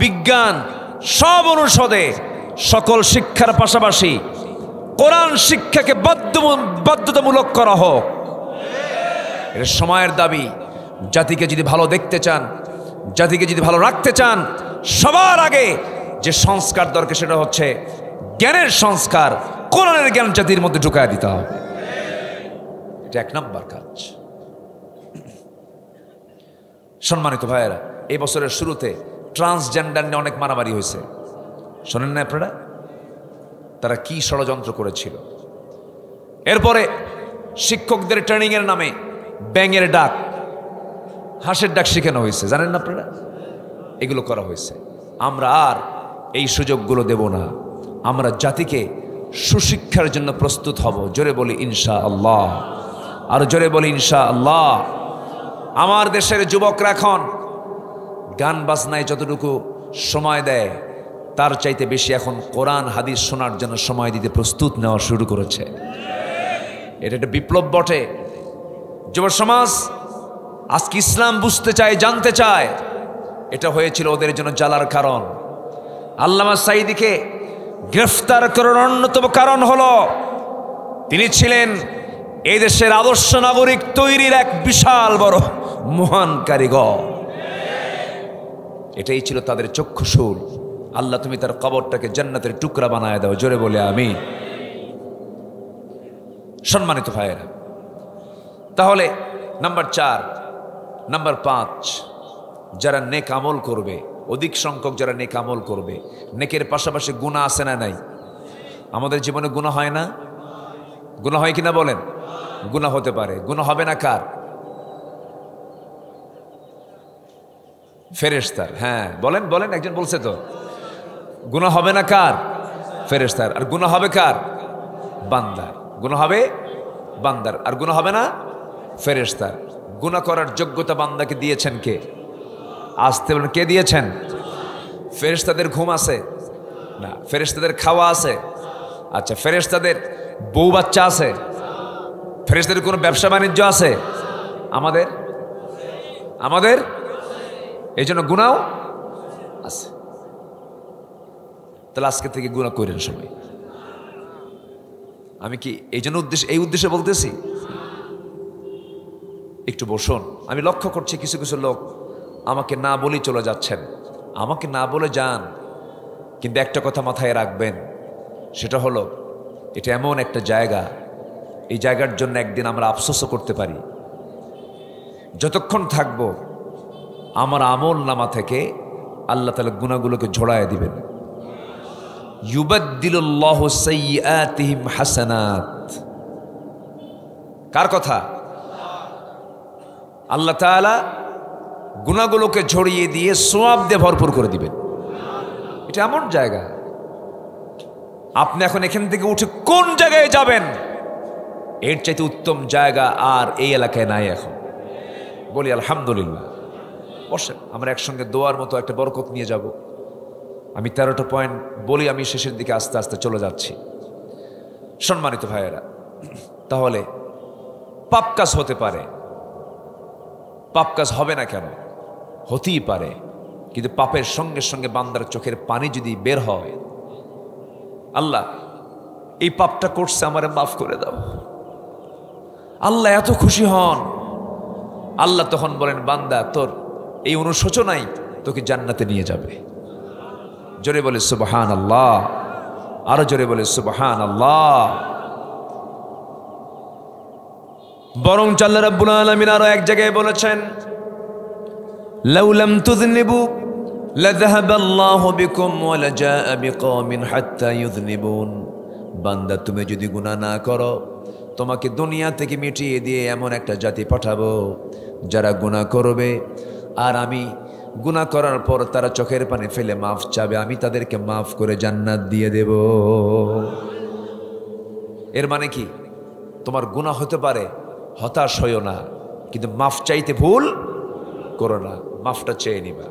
বিজ্ঞান সব অনুষদে সকল শিক্ষার পাশাপাশি কোরআন শিক্ষাকে বাধ্যতামূলক করা হোক। এটা সময়ের দাবি। জাতিকে যদি ভালো দেখতে চান, জাতিকে যদি ভালো রাখতে চান, সবার আগে যে সংস্কার দরকার সেটা হচ্ছে জ্ঞানের সংস্কার। কোরআনের জ্ঞান জাতির মধ্যে ঢুকায় দিতে হবে। এটা 1 নম্বর কাজ। সম্মানিত ভাইয়েরা, এই বছরের শুরুতে ট্রান্সজেন্ডার নিয়ে অনেক মারামারি হয়েছে, শোনেন না আপনারা? তারা কি ষড়যন্ত্র করেছিল। এরপরে শিক্ষকদের ট্রেনিং এর নামে ব্যাঙের ডাক, হাঁসের ডাক শেখানো হয়েছে, জানেন না আপনারা? এগুলো করা হয়েছে। আমরা আর এই সুযোগগুলো দেব না। আমরা জাতিকে সুশিক্ষার জন্য প্রস্তুত হব। জোরে বলি ইনশাআল্লাহ। আর জোরে বলি ইনশাআল্লাহ। আমার দেশের যুবকরা এখন গান বাজনায় যতটুকু সময় দেয়, তার চাইতে বেশি এখন কোরআন হাদিস শোনার জন্য সময় দিতে প্রস্তুত নেওয়া শুরু করেছে। এটা একটা বিপ্লব বটে। যুব সমাজ আজকে ইসলাম বুঝতে চায়, জানতে চায়। এটা হয়েছিল ওদের জন্য জ্বালার কারণ। আল্লামা সাঈদীকে গ্রেফতার করার অন্যতম কারণ হলো তিনি ছিলেন এই দেশের আদর্শ নাগরিক তৈরির এক বিশাল বড় মহান কারিগর। এটাই ছিল তাদের চক্ষুশূল। আল্লাহ তুমি তার কবরটাকে জান্নাতের টুকরা বানায় দাও। জোরে বলে আমিন। সম্মানিত ভাইয়েরা, তাহলে নাম্বার 4, নাম্বার 5, যারা নেক আমল করবে, অধিক সংখ্যক যারা নেক আমল করবে। নেকের পাশাপাশি গুনাহ আছে না নাই? আমাদের জীবনে গুনাহ হয় না? গুনাহ হয় কিনা বলেন? গুনাহ হতে পারে। গুনাহ হবে না কার? ফেরেশতার। হ্যাঁ বলেন বলেন, একজন বলছে তো। গুনাহ হবে না কার? ফেরেশতার। আর গুনাহ হবে কার? বান্দার। গুনাহ হবে বান্দার, আর গুনাহ হবে না ফেরেশতার। গুনাহ করার যোগ্যতা বান্দাকে দিয়েছেন কে? আসতে বলেন, কে দিয়েছেন? ফেরেশতাদের ঘুম আছে না? ফেরেশতাদের খাওয়া আছে? আচ্ছা, ফেরেশতাদের বউ বাচ্চা আছে? ফেরেশতাদের কোনো ব্যবসা বাণিজ্য আছে? আমাদের আমাদের এই জন্য গুনাও আছে। তাহলে আজকে থেকে গুনাহ করেন সবাই। আমি কি এই জন্য এই উদ্দেশ্যে বলতেছি? একটু বসুন। আমি লক্ষ্য করছি কিছু কিছু লোক আমাকে না বলেই চলে যাচ্ছেন। আমাকে না বলে যান, কিন্তু একটা কথা মাথায় রাখবেন, সেটা হলো এটা এমন একটা জায়গা, এই জায়গার জন্য একদিন আমরা আফসোসও করতে পারি। যতক্ষণ থাকব আমার আমল নামা থেকে আল্লাহ তাআলা গুনাহগুলোকে ঝোড়ায় দিবেন। ইউবাদদিলুল্লাহু সাইয়্যাতিহিম হাসানাত। কার কথা? আল্লাহ তাআলা গুনাহগুলোকে ঝরিয়ে দিয়ে সওয়াব দিয়ে ভরপুর করে দিবেন। এটা এমন জায়গা, আপনি এখন এখান থেকে উঠে কোন জায়গায় যাবেন, এর চাইতে উত্তম জায়গা আর এই এলাকায় নাই এখন। বলি আলহামদুলিল্লাহ। বসেন, আমরা একসঙ্গে দোয়ার মতো একটা বরকত নিয়ে যাব। আমি 13টা পয়েন্ট বলি, আমি শেষের দিকে আস্তে আস্তে চলে যাচ্ছি। সম্মানিত ভাইয়েরা, তাহলে পাপ কাজ হতে পারে, পাপ কাজ হবে না কেন? হতেই পারে, কিন্তু পাপের সঙ্গে সঙ্গে বান্দার চোখের পানি যদি বের হয়, আল্লাহ এই পাপটা করছে, আমারে মাফ করে দাও, আল্লাহ এত খুশি হন। আল্লাহ তখন বলেন, বান্দা তোর এই অনুশোচনাই তোকে জান্নাতে নিয়ে যাবে। জোরে বলে সুবহানাল্লাহ, আরো জোরে বলে সুবহানাল্লাহ। বরং আল্লাহ রাব্বুল আলামিন আরো এক জায়গায় বলেছেন, লাউ লাম তুযনিবু লাযাহাবাল্লাহু বিকুম ওয়া লাজাআ বিকওমিন হাত্তা ইউযনিবুন। বান্দা তুমি যদি গুনাহ না করো, তোমাকে দুনিয়া থেকে মিটিয়ে দিয়ে এমন একটা জাতি পাঠাবো যারা গুনাহ করবে, আর আমি গুনাহ করার পর তারা চোখের পানি ফেলে মাফ চাবে, আমি তাদেরকে মাফ করে জান্নাত দিয়ে দেব। এর মানে কি? তোমার গুনাহ হতে পারে, হতাশ হইও না, কিন্তু মাফ চাইতে ভুল করো না, মাফটা চেয়ে নিবা।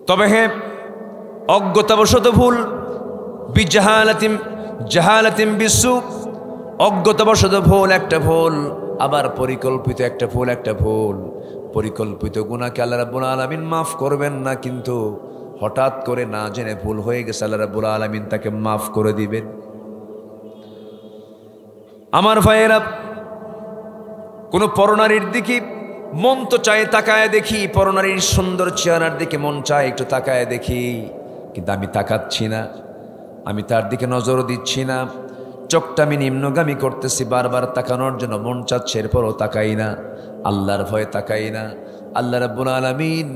তবে হ্যাঁ, অজ্ঞতাবশত ভুল, জাহালাতিম বিসু, অজ্ঞতাবশত ভুল একটা ভুল, আবার পরিকল্পিত একটা ভুল একটা ভুল। পরিকল্পিত গুনাহকে আল্লাহ রাব্বুল আলামিন মাফ করবেন না, কিন্তু হঠাৎ করে না জেনে ভুল হয়ে গেছে, আল্লাহ রাব্বুল আলামিন তাকে মাফ করে দিবেন। আমার ভাইয়েরা, কোনো পরনারীর দিকে মন তো চায় তাকায় দেখি, পরনারীর সুন্দর চেহারার দিকে মন চায় একটু তাকায় দেখি, কিন্তু আমি তাকাচ্ছি না, আমি তার দিকে নজরও দিচ্ছি না, চোখটা আমি নিম্নগামী করতেছি, বারবার তাকানোর জন্য মন চাচ্ছে, এরপরও তাকাই না, আল্লাহর ভয়ে তাকাই না। আল্লাহ রাব্বুল আলামিন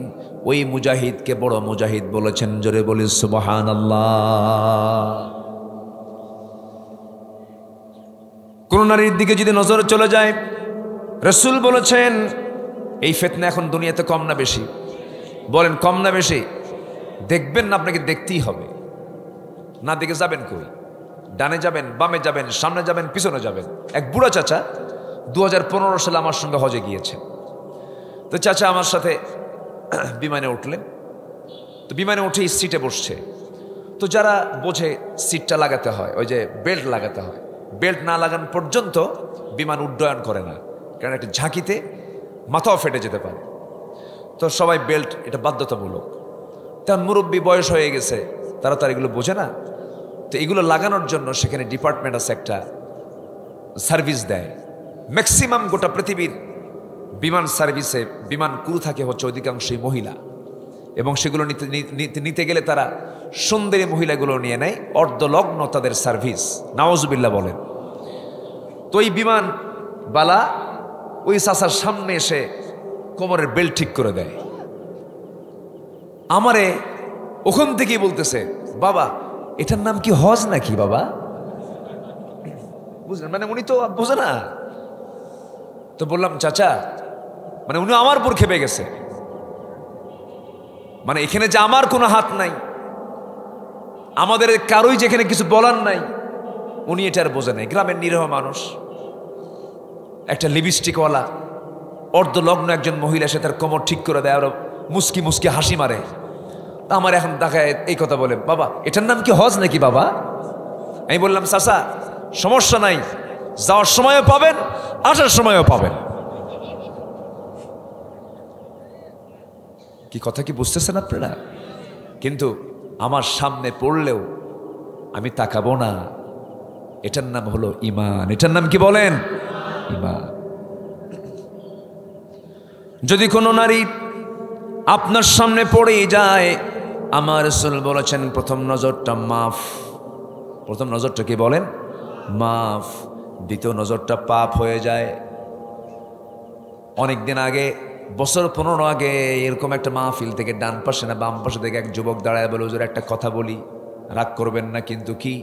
ওই মুজাহিদকে বড় মুজাহিদ বলেছেন, জোরে বলি সুবহানাল্লাহ। কোন নারীর দিকে যদি নজর চলে যায়, রাসূল বলেছেন এই ফিতনা এখন দুনিয়াতে কম না বেশি? বলেন কম না বেশি? দেখবেন না, আপনাকে দেখতেই হবে, না দেখে যাবেন কই? ডানে যাবেন, বামে যাবেন, সামনে যাবেন, পিছনে যাবেন। এক বুড়া চাচা 2015 সালে আমার সঙ্গে হজে গিয়েছেন। তো চাচা আমার সাথে বিমানে উঠলেন, তো বিমানে উঠেই সিটে বসছে। তো যারা বোঝে সিটটা লাগাতে হয়, ওই যে বেল্ট লাগাতে হয়, বেল্ট না লাগানো পর্যন্ত বিমান উড্ডয়ন করে না, কারণ একটা ঝাঁকিতে মাথাও ফেটে যেতে পারে। তো সবাই বেল্ট, এটা বাধ্যতামূলক। তার মুরব্বী বয়স হয়ে গেছে, তারা তার এগুলো বোঝে না। তো এগুলো লাগানোর জন্য সেখানে ডিপার্টমেন্ট আছে, একটা সার্ভিস দেয়। ম্যাক্সিমাম গোটা পৃথিবীর বিমান সার্ভিসে বিমান ক্রু থাকে হচ্ছে অধিকাংশই মহিলা, এবং সেগুলো নিতে গেলে তারা সুন্দরী মহিলাগুলো নিয়ে নেয়, অর্ধলগ্ন তাদের সার্ভিস, নাউজুবিল্লাহ বলেন। তো ওই বিমান বালা ওই চাচার সামনে এসে কোমরের বেল্ট ঠিক করে দেয়। আমারে ওখান থেকেই বলতেছে, বাবা এটার নাম কি হজ নাকি বাবা? বুঝলেন, মানে উনি তো বোঝে না। তো বললাম, চাচা, মানে উনি আমার উপর খেপে গেছে, মানে এখানে যে আমার কোনো হাত নাই, আমাদের কারোই যেখানে কিছু বলার নাই, উনি এটা আর বোঝে নাই। গ্রামের নিরীহ মানুষ, একটা লিপস্টিকওয়ালা অর্ধলগ্ন একজন মহিলা সে তার কোমর ঠিক করে দেয়, আরো মুস্কি মুস্কি হাসি মারে। আমার এখন দেখায় এই কথা বলে, বাবা এটার নাম কি হজ নাকি বাবা? আমি বললাম চাচা সমস্যা নাই, যাওয়ার সময়ও পাবেন আসার সময়ও পাবেন। কি কথা কি বুঝতেছেন আপনারা? কিন্তু আমার সামনে পড়লেও আমি তাকাবো না। এটার নাম হলো ঈমান। এটার নাম কি বলেন? ঈমান। যদি কোনো নারী আপনার সামনে পড়ে যায়, আমার রাসূল বলেছেন প্রথম নজরটা মাফ। প্রথম নজরটা কি বলেন? মাফ। দ্বিতীয় নজরটা পাপ হয়ে যায়। অনেকদিন আগে, বছর 15 আগে এরকম একটা মাহফিল থেকে ডান পাশে না বাম পাশে থেকে এক যুবক দাঁড়ায় বলে, হুজুর একটা কথা বলি, রাগ করবেন না কিন্তু। কি?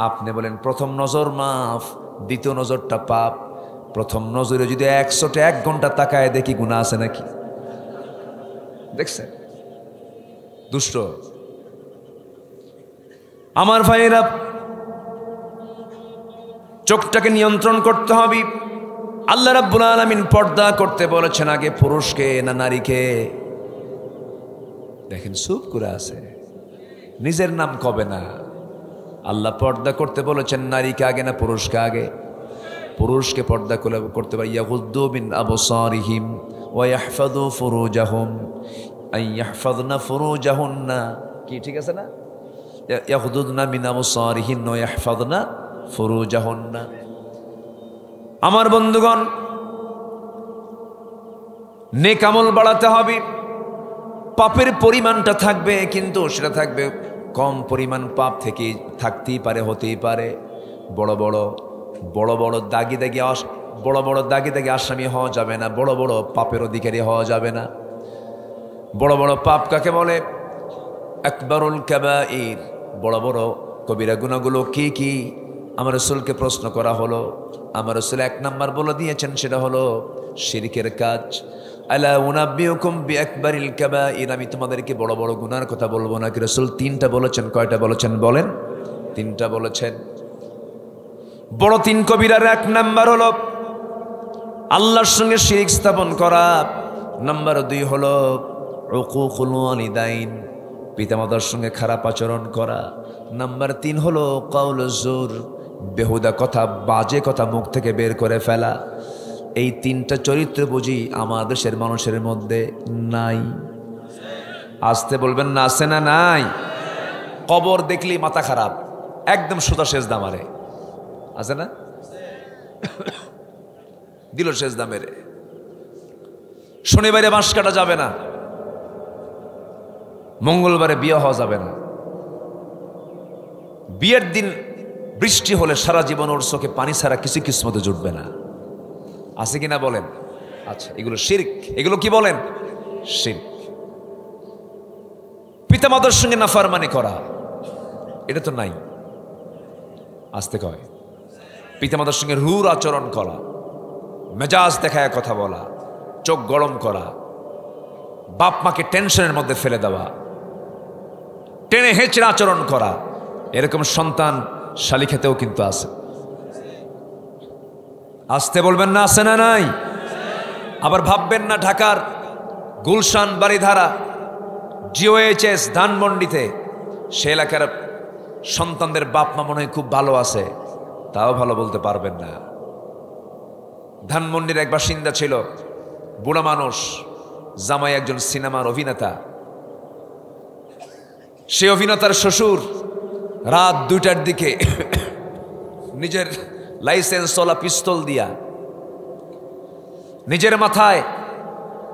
আপনি বলেন প্রথম নজর মাফ, দ্বিতীয় নজরটা পাপ। প্রথম নজরে যদি 1 ঘন্টা তাকায় দেখি গুনাহ আছে নাকি? দেখছেন? দুষ্ট আমার ভাইয়েরা, চোখটাকে নিয়ন্ত্রণ করতে হবে। আল্লাহ রাব্বুল আলামিন পর্দা করতে বলেছেন আগে পুরুষকে না নারীকে? দেখেন চুপ করে আছে, নিজের নাম কবে না। আল্লাহ পর্দা করতে বলেছেন নারীকে আগে না পুরুষকে আগে? পুরুষকে পর্দা করতে পারে। ইয়াগুদ্দু মিন আবসারিহিম ওয়া ইয়াহফাযু ফুরুজাহুম আই ইয়াহফাযনা ফুরুজাহুন্না। কি ঠিক আছে না? ইয়াগুদ্দুনা মিন আবসারিহিন্না ওয়া ইয়াহফাযনা ফুরুজাহুন্না। আমার বন্ধুগণ, নেক আমল বাড়াতে হবে। পাপের পরিমাণটা থাকবে, কিন্তু সেটা থাকবে কম পরিমাণ। পাপ থেকে থাকতেই পারে, হতেই পারে। বড় বড় দাগি দাগি আসামি হওয়া যাবে না, বড় বড় পাপের অধিকারী হওয়া যাবে না। বড় বড় পাপ কাকে বলে? আকবারুল কাবাইর। বড় বড় কবিরা গুনাহগুলো কি কি? আমার রাসূলকে প্রশ্ন করা হলো, আমার রাসূল 1 নাম্বার বলে দিয়েছেন, সেটা হলো শিরকের কাজ। আলা উনাব্বিউকুম বিআকবারিল কাবাইর। আমি তোমাদেরকে বড় বড় গুনার কথা বলবো নাকি? রাসূল 3টা বলেছেন। কয়টা বলেছেন বলেন? 3টা বলেছেন। বড় 3 কবিরার 1 নাম্বার হলো আল্লাহর সঙ্গে শিরক স্থাপন করা। নাম্বার 2 হলো উকুকুল ওয়ালিদাইন, পিতামাতার সঙ্গে খারাপ আচরণ করা। নাম্বার 3 হলো কাউলুজ জুর, বেহুদা কথা, বাজে কথা মুখ থেকে বের করে ফেলা। এই 3টা চরিত্র বুঝি আমার দেশের মানুষের মধ্যে নাই। আসতে বলবেন না, আছে না নাই? কবর দেখলেই মাথা খারাপ, একদম সোজা সেজদা মারে। আছে না? দিল সেজদা মেরে। শনিবারে বাঁশ কাটা যাবে না, মঙ্গলবারে বিয়ে হওয়া যাবে না। বিয়ের দিন বৃষ্টি হলে সারা জীবন ওর চোখে পানি ছাড়া কিছু কিসমতে জুটবে না। আছে কিনা বলেন? আচ্ছা, এগুলো শিরক। এগুলো কি বলেন? শিরক। পিতামাতার সঙ্গে নাফরমানি করা, এটা তো নাই। আসতে কয় পিতামাতার সঙ্গে রূঢ় আচরণ করা, মেজাজ দেখায় কথা বলা, চোখ গরম করা, বাপ মাকে টেনশনের মধ্যে ফেলে দেওয়া, টেনে হেঁচড়ে আচরণ করা, এরকম সন্তান শালিখাতেও কিন্তু আছে। আসতে বলবেন না, আছে না নাই? আবার ভাববেন না ঢাকার গুলশান, বারিধারা, জিওএইচএস, ধানমন্ডিতে সে এলাকার সন্তানদের বাপ মা মনে হয় খুব ভালো আছে, তাও ভালো বলতে পারবেন না। ধানমন্ডির এক বাসিন্দা ছিল, বুড়া মানুষ, জামাই একজন সিনেমার অভিনেতা। সে অভিনেতার শ্বশুর রাত 2টার দিকে নিজের লাইসেন্স চলা পিস্তল দিয়া নিজের মাথায়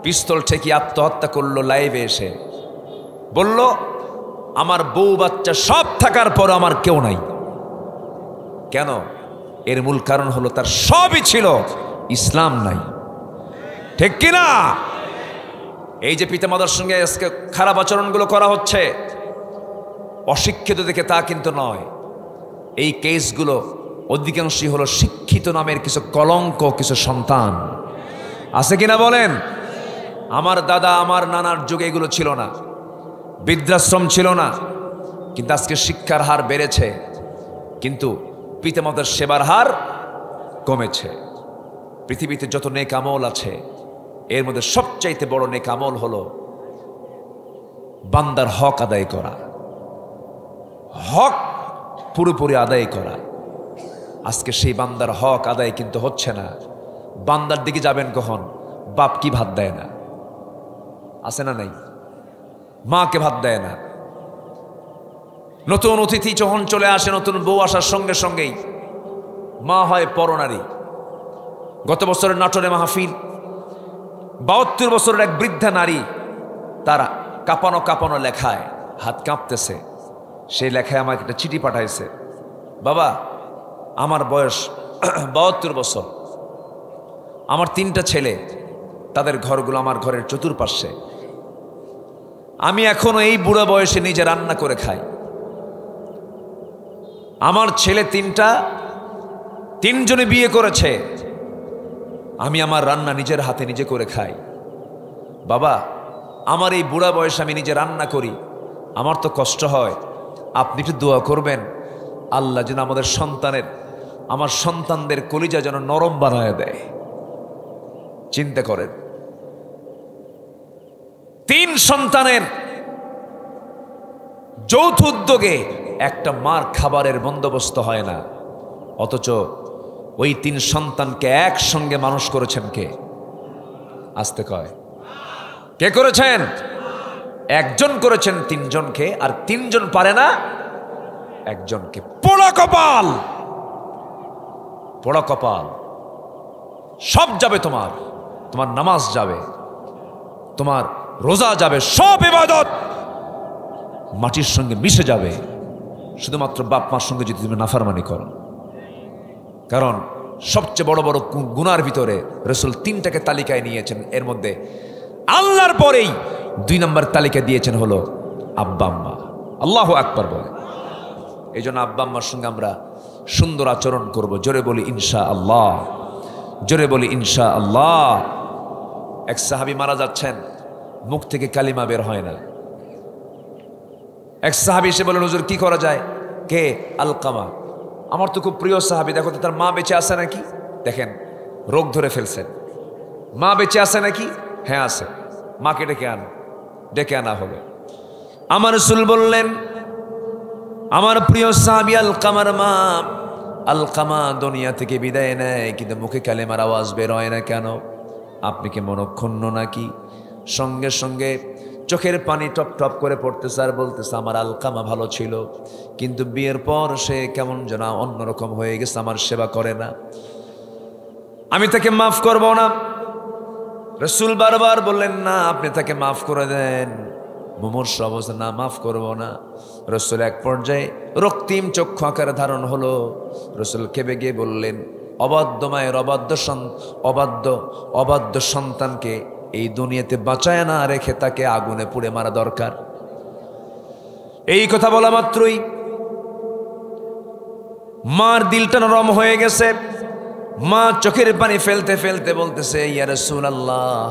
পিস্তল ঠেকিয়ে আত্মহত্যা করলো। লাইভে এসে বলল, আমার বউ বাচ্চা সব থাকার পর আমার কেউ নাই। কেন? এর মূল কারণ হলো তার সবই ছিল, ইসলাম নাই। ঠিক কিনা? এই যে পিতামাতার সঙ্গে আজকে খারাপ আচরণগুলো করা হচ্ছে, অশিক্ষিত দেখে তা কিন্তু নয়। এই কেসগুলো অধিকাংশই হলো শিক্ষিত নামের কিছু কলঙ্ক, কিছু সন্তান। আছে কিনা বলেন? আমার দাদা, আমার নানার যুগে এগুলো ছিল না, বৃদ্ধাশ্রম ছিল না, কিন্তু আজকে শিক্ষার হার বেড়েছে, কিন্তু পিতামাতার সেবার হার কমেছে। পৃথিবীতে যত নেক আমল আছে এর মধ্যে সবচাইতে বড় নেক আমল হলো বান্দার হক আদায় করা, হক পুরোপুরি আদায় করা। আজকে সেই বান্দার হক আদায় কিন্তু হচ্ছে না। বান্দার দিকে যাবেন কখন? বাপ কি ভাত দেয় না, আছে না নাই? মাকে ভাত দেয় না। নতুন অতিথি যখন চলে আসে, নতুন বউ আসার সঙ্গে সঙ্গেই মা হয় পরনারী। গত বছরের নাটোরে মাহফিল, 72 বছরের এক বৃদ্ধা নারী, তার কাঁপানো কাঁপানো লেখায় হাত কাঁপতেছে, সেই লেখায় আমাকে একটা চিঠি পাঠাইছে। বাবা, আমার বয়স 72 বছর, আমার 3টা ছেলে, তাদের ঘরগুলো আমার ঘরের চতুর্পার্শ্বে। আমি এখনো এই বুড়ো বয়সে নিজে রান্না করে খাই। আমার ছেলে 3টা, 3জনে বিয়ে করেছে, আমি আমার রান্না নিজের হাতে নিজে করে খাই। বাবা, আমার এই বুড়া বয়সে আমি নিজে রান্না করি, আমার তো কষ্ট হয়। আপনি একটু দোয়া করবেন আল্লাহ যেন আমার সন্তানদের কলিজা যেন নরম বানায় দেয়। চিন্তা করেন, 3 সন্তানের যৌথ উদ্যোগে একটা মার খাবারের বন্দোবস্ত হয় না, অথচ ওই 3 সন্তানকে একসঙ্গে মানুষ করেছেন কে? আসতে কয়, কে করেছেন? একজন করেছেন 3 জনকে, আর 3 জন পারে না একজনকে। পোড়া কপাল, পোড়া কপাল। সব যাবে তোমার, তোমার নামাজ যাবে, তোমার রোজা যাবে, সব ইবাদত মাটির সঙ্গে মিশে যাবে, শুধুমাত্র বাপ মার সঙ্গে যদি তুমি নাফরমানি করো। কারণ সবচেয়ে বড় বড় গুনার ভিতরে রাসূল 3টাকে তালিকায় নিয়েছেন, এর মধ্যে আল্লাহর পরেই 2 নম্বর তালিকা দিয়েছেন হলো আব্বা আম্মা। আল্লাহু আকবার বলে। এই জন্য আব্বা আম্মার সঙ্গে আমরা সুন্দর আচরণ করব। জোরে বলি ইনশাআল্লাহ, জোরে বলি ইনশাআল্লাহ। এক সাহাবী মারা যাচ্ছেন, মুখ থেকে কালিমা বের হয় না। এক সাহাবী এসে বলেন, হুজুর কি করা যায়? কে? আলকামা। আমার তো খুব প্রিয় সাহাবী, দেখো তো তার মা বেঁচে আছে নাকি। দেখেন, রোগ ধরে ফেলছেন। মা বেঁচে আছে নাকি? হ্যাঁ আছে। মাকে ডেকে আনো। ডেকে আনা হবে। আমার রাসূল বললেন, আমার প্রিয় সাহাবী আলকামার মা, আলকামা দুনিয়া থেকে বিদায় নেয়, কিন্তু মুখে কালেমার আওয়াজ বের হয় না কেন? আপনি কি মনক্ষুণ্ণ নাকি? সঙ্গে সঙ্গে চোখের পানি টপ টপ করে পড়তেছে আর বলতেছে, আমার আলকামা ভালো ছিল, কিন্তু বিয়ের পর সে কেমন যেন অন্যরকম হয়ে গেছে, আমার সেবা করে না, আমি তাকে মাফ করব না। রাসূল বারবার বললেন, না আপনি তাকে মাফ করে দেন। মুমূর্ষ অবস্থা, না মাফ করব না। রাসূল এক পর্যায়ে রক্তিম চক্ষু আকারে ধারণ হলো। রাসূল কেঁপে গিয়ে বললেন, অবাধ্য মায়ের অবাধ্য সন্তানকে এই দুনিয়াতে বাঁচায় না রেখে তাকে আগুনে পুড়ে মারা দরকার। এই কথা বলা মাত্রই মার দিলটা নরম হয়ে গেছে। মা চোখের পানি ফেলতে ফেলতে বলতেছে, ইয়া রাসূলুল্লাহ,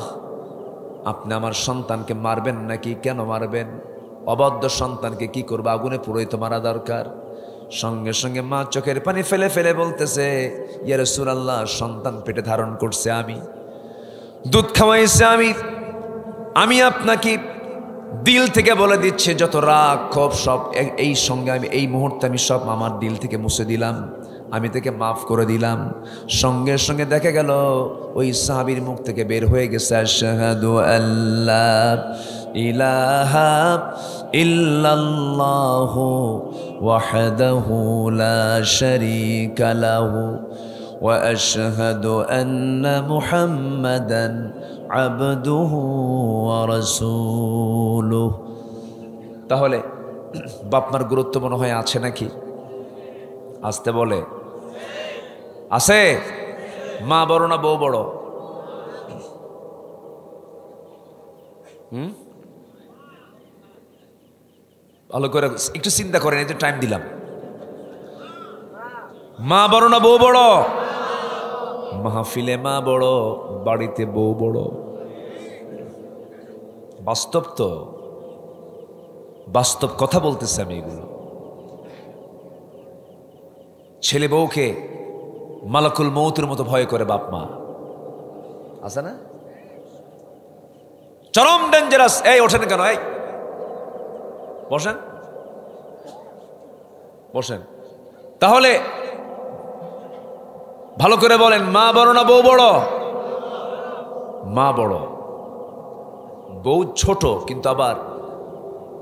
আপনি আমার সন্তানকে মারবেন নাকি? কেন মারবেন? অবাধ্য সন্তানকে কি করবো? আগুনে পুড়েই তো মারা দরকার। সঙ্গে সঙ্গে মা চোখের পানি ফেলে ফেলে বলতেছে, ইয়া রাসূলুল্লাহ, সন্তান পেটে ধারণ করছে আমি, দুধ খাওয়াইছে আমি আপনাকে দিল থেকে বলে দিচ্ছে, যত রাগ ক্ষোভ সব এই সঙ্গে আমি এই মুহূর্তে আমি সব আমার দিল থেকে মুছে দিলাম, আমি তাকে মাফ করে দিলাম। সঙ্গে সঙ্গে দেখা গেল ওই সাহাবীর মুখ থেকে বের হয়ে গেছে, আশহাদু আল্লা ইলাহা ইল্লাল্লাহু ওয়াহদাহু লা শারীকা লাহু ওয়া আশহাদু আন্না মুহাম্মাদান আবদুহু ওয়া রাসূলুহু। তাহলে বাপমার গুরুত্ব মনে হয় আছে নাকি? আসতে বলে আছে? মা বড় না বউ বড়? ভালো করে একটু চিন্তা করেন, এই যে টাইম দিলাম। মা বড় না বউ বড়? মাহফিলে মা বড়, বাড়িতে বউ বড়। বাস্তব তো, বাস্তব কথা বলতেছে আমি এগুলো। ছেলে বউকে মালাকুল মৌতের মতো ভয় করে বাপ মা, আছে না? চরম ডেঞ্জারাস। এই ওঠেন কেন? এই বসেন বসেন। তাহলে ভালো করে বলেন, মা বড় না বউ বড়? মা বড়। বউ ছোট, কিন্তু আবার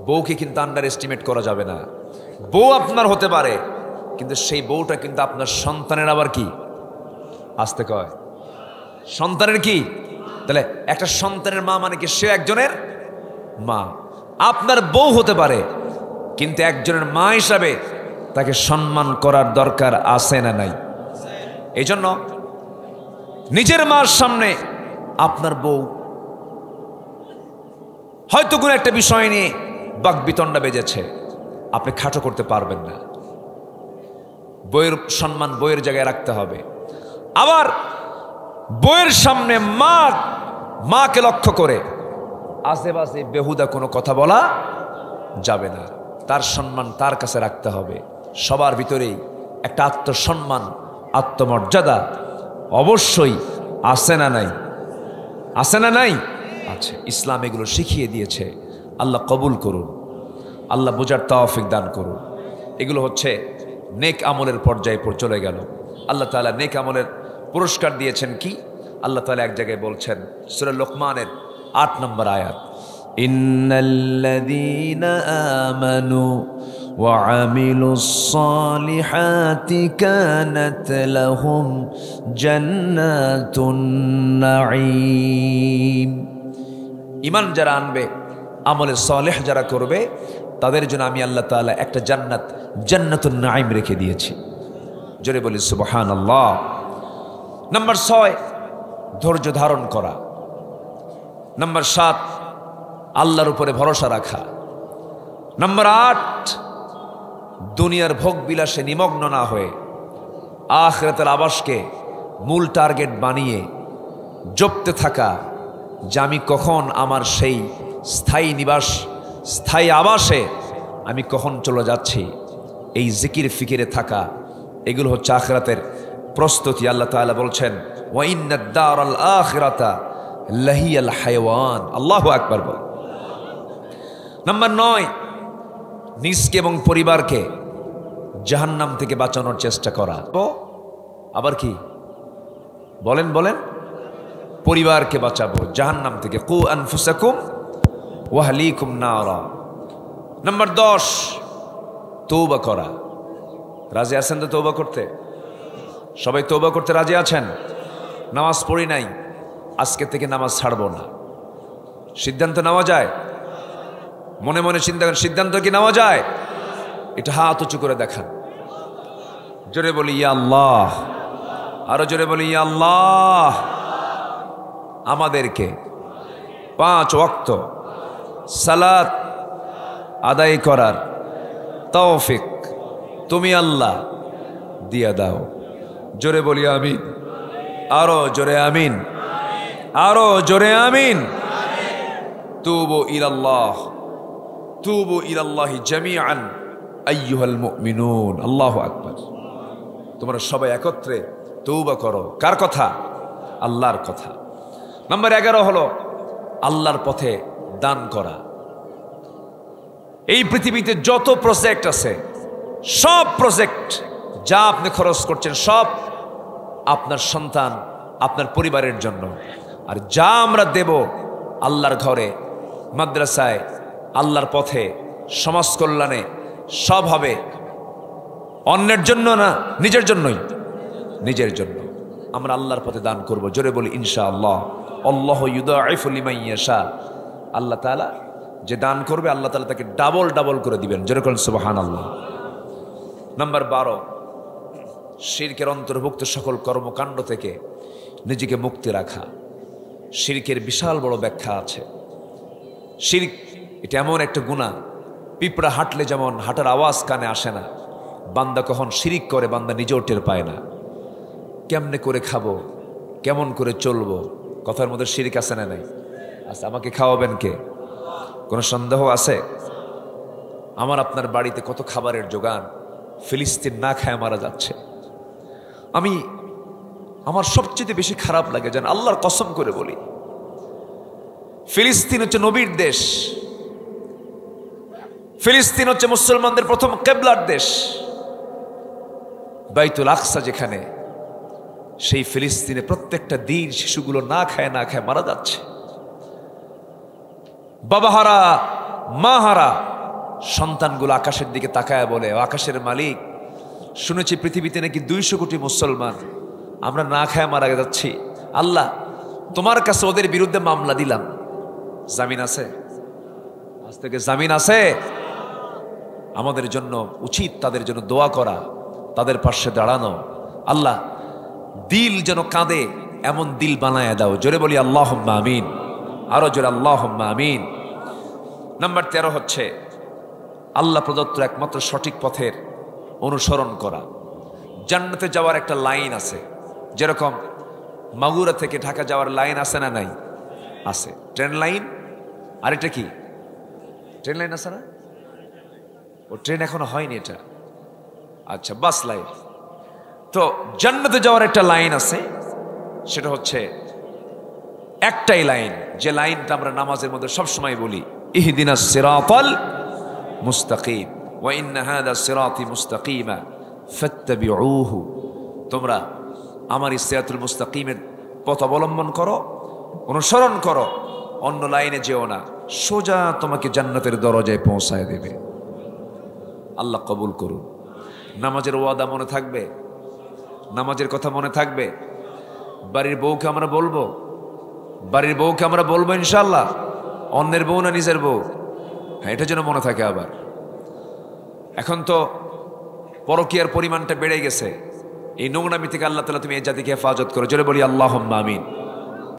বউকে কিন্তু আন্ডার এস্টিমেট করা যাবে না। বউ আপনার হতে পারে, কিন্তু সেই বউটা কিন্তু আপনার সন্তানের আবার কি আসতে কয় সন্তানের কি। তাহলে একটা সন্তানের মা মানে কি? সে একজনের মা। আপনার বউ হতে পারে, কিন্তু একজনের মা হিসাবে তাকে সম্মান করার দরকার আছে না নাই? এই জন্য নিজের মার সামনে আপনার বউ হয়তো কোনো একটা বিষয় নিয়ে বাকবিতণ্ডা বেজেছে, আপনি খাটো করতে পারবেন না। বইয়ের সম্মান বইয়ের জায়গায় রাখতে হবে। আবার বইয়ের সামনে মাকে লক্ষ্য করে আশেপাশে বেহুদা কোনো কথা বলা যাবে না। তার সম্মান তার কাছে রাখতে হবে। সবার ভিতরেই একটা আত্মসম্মান, আত্মমর্যাদা অবশ্যই আছে না নাই? আছে না নাই? আছে। ইসলাম এগুলো শিখিয়ে দিয়েছে। আল্লাহ কবুল করুন, আল্লাহ বোঝার তৌফিক দান করুন। এগুলো হচ্ছে নেক আমলের পর্যায়ে চলে গেল। আল্লাহ তাআলা নেক আমলের পুরস্কার দিয়েছেন কি? আল্লাহ তাআলা এক জায়গায় বলছেন, সূরা লোকমানের ৮ নম্বর আয়াত, ইন্নাল্লাযীনা আমানু ওয়া আমিলুস সালিহাতি কানাত লাহুম জান্নাতুন নাঈম। ঈমান যারা আনবে, আমলে সালেহ যারা করবে, তাদের জন্য আমি আল্লাহ তাআলা একটা জান্নাত, জান্নাতুন নাঈম রেখে দিয়েছি। জোরে বলি সুবহানাল্লাহ। নাম্বার ৬, ধৈর্য ধারণ করা। নাম্বার ৭, আল্লাহর উপরে ভরসা রাখা। নাম্বার ৮, দুনিয়ার ভোগ বিলাসে নিমগ্ন না হয়ে আখিরাতের আবাসকে মূল টার্গেট বানিয়ে জপতে থাকা, যে আমি কখন আমার সেই স্থায়ী নিবাস, স্থায়ী আবাসে আমি কখন চলে যাচ্ছি, এই জিকির ফিকিরে থাকা, এগুলো হচ্ছে আখিরাতের প্রস্তুতি। আল্লাহ তাআলা বলছেন, ওয়া ইন্নাদ দারাল আখিরাতা লাহিয়াল হায়াওয়ান। আল্লাহু আকবার বল। নাম্বার ৯, নিজকে এবং পরিবারকে জাহান্নাম থেকে বাঁচানোর চেষ্টা করা। আবার কি বলেন? বলেন। পরিবারকে বাঁচাবো জাহান্নাম থেকে। কু আনফুসাকুম ওয়া আহলিকুম নারা। নাম্বার ১০, তওবা করা। রাজি আছেন তো তওবা করতে? সবাই তওবা করতে রাজি আছেন? নামাজ পড়ি নাই, আজকে থেকে নামাজ ছাড়বো না, সিদ্ধান্ত নেওয়া যায়? মনে মনে চিন্তা করেন, সিদ্ধান্ত কি নেওয়া যায়? এটা হাত উঁচু করে দেখান। জোরে বলি ইয়া আল্লাহ। আরো জোরে বলি ইয়া আল্লাহ। আমাদেরকে 5 ওয়াক্ত সালাত আদায় করার তৌফিক তুমি আল্লাহ দিয়া দাও। জোরে বলি আমিন। আরো জোরে আমিন। আরো জোরে আমিন। তুবু ইলাল্লাহ, তুবু ইলাল্লাহি জামিআন আইয়ুহাল মুমিনুন। আল্লাহু আকবার। তোমরা সবাই একত্রে তওবা করো। কার কথা? আল্লাহর কথা। নাম্বার 11 হলো আল্লাহর পথে দান করা। এই পৃথিবীতে যত প্রজেক্ট আছে, সব প্রজেক্ট যা আপনি খরচ করছেন, সব আপনার সন্তান, আপনার পরিবারের জন্য। আর যা আমরা দেব আল্লাহর ঘরে, মাদ্রাসায়, আল্লাহর পথে, সমাজ কল্যাণে, সব হবে অন্যের জন্য না, নিজের জন্যই। নিজের জন্য আমরা আল্লাহর পথে দান করব। জোরে বলি ইনশাআল্লাহ। আল্লাহু ইউদাইফু লিমান ইয়াশা। আল্লাহ তাআলা যে দান করবে, আল্লাহ তাআলা তাকে ডাবল ডাবল করে দিবেন। জোরে বলেন সুবহানাল্লাহ। নাম্বার 12, শিরকের অন্তর্ভুক্ত সকল কর্মকাণ্ড থেকে নিজেকে মুক্তি রাখা। শিরকের বিশাল বড় ব্যাখ্যা আছে। শিরক এটা এমন একটা গুনাহ, পিঁপড়া হাঁটলে যেমন হাঁটার আওয়াজ কানে আসে না, বান্দা কখন শিরিক করে বান্দা নিজেও টের পায় না। কেমনে করে খাবো, কেমন করে চলবো, কথার মধ্যে শিরিক আছে না নাই? আচ্ছা, আমাকে খাওয়াবেন কে? কোনো সন্দেহ আছে? আমার আপনার বাড়িতে কত খাবারের যোগান, ফিলিস্তিন না খায় মারা যাচ্ছে। আমার সবচেয়ে বেশি খারাপ লাগে, যেন আল্লাহর কসম করে বলি, ফিলিস্তিন হচ্ছে নবীর দেশ, ফিলিস্তিন হচ্ছে মুসলমানদের প্রথম কিবলার দেশ, বাইতুল আকসা যেখানে, সেই ফিলিস্তিনে প্রত্যেকটা দিন শিশুগুলো না খায় মারা যাচ্ছে। বাবাহারা মাহারা সন্তানগুলো আকাশের দিকে তাকায় বলে, আকাশের মালিক, শুনেছি পৃথিবীতে নাকি 200 কোটি মুসলমান, আমরা না খায় মারা যাচ্ছি। আল্লাহ, তোমার কাছে ওদের বিরুদ্ধে মামলা দিলাম, জামিন আছে? আজ থেকে জামিন আছে? আমাদের জন্য উচিত তাদের জন্য দোয়া করা, তাদের পাশে দাঁড়ানো। আল্লাহ, দিল যেন কাঁদে এমন দিল বানায় দাও। জোরে বলি আল্লাহুম্মা আমিন, আরো জোরে আল্লাহুম্মা আমিন। নাম্বার 13 হচ্ছে আল্লাহ প্রদত্ত একমাত্র সঠিক পথের অনুসরণ করা। জান্নাতে যাওয়ার একটা লাইন আছে, যেরকম মাগুরা থেকে ঢাকা যাওয়ার লাইন আছে না নাই? আছে, ট্রেন লাইন। আর এটা কি ট্রেন লাইন আছে না? ও ট্রেন এখনো হয়নি এটা, আচ্ছা বাস লাইন। তো জান্নাতে যাওয়ার একটা লাইন আছে, সেটা হচ্ছে একটাই লাইন, যে লাইনটা আমরা নামাজের মধ্যে সবসময় বলি, ইহদিনাস সিরাতাল মুস্তাকিম ওয়া ইন্না হাযা সিরাতি মুস্তাকিমা ফাত্তাবিউহু। তোমরা আমার সিরাতুল মুস্তাকিমের পথ অবলম্বন করো, অনুসরণ করো, অন্য লাইনে যেও না, সোজা তোমাকে জান্নাতের দরজায় পৌঁছায় দেবে। আল্লাহ কবুল করুন। নামাজের ওয়াদা মনে থাকবে, নামাজের কথা মনে থাকবে। বাড়ির বউকে আমরা বলবো, বাড়ির বউকে আমরা বলবো ইনশাআল্লাহ, অন্যের বউ না নিজের বউ, হ্যাঁ এটা যেন মনে থাকে। আবার এখন তো পরকীয়ার পরিমাণটা বেড়ে গেছে, এই নোংরামি থেকে আল্লাহ তাআলা তুমি এই জাতিকে হেফাজত করো। জোরে বলি আল্লাহুম্মা আমিন।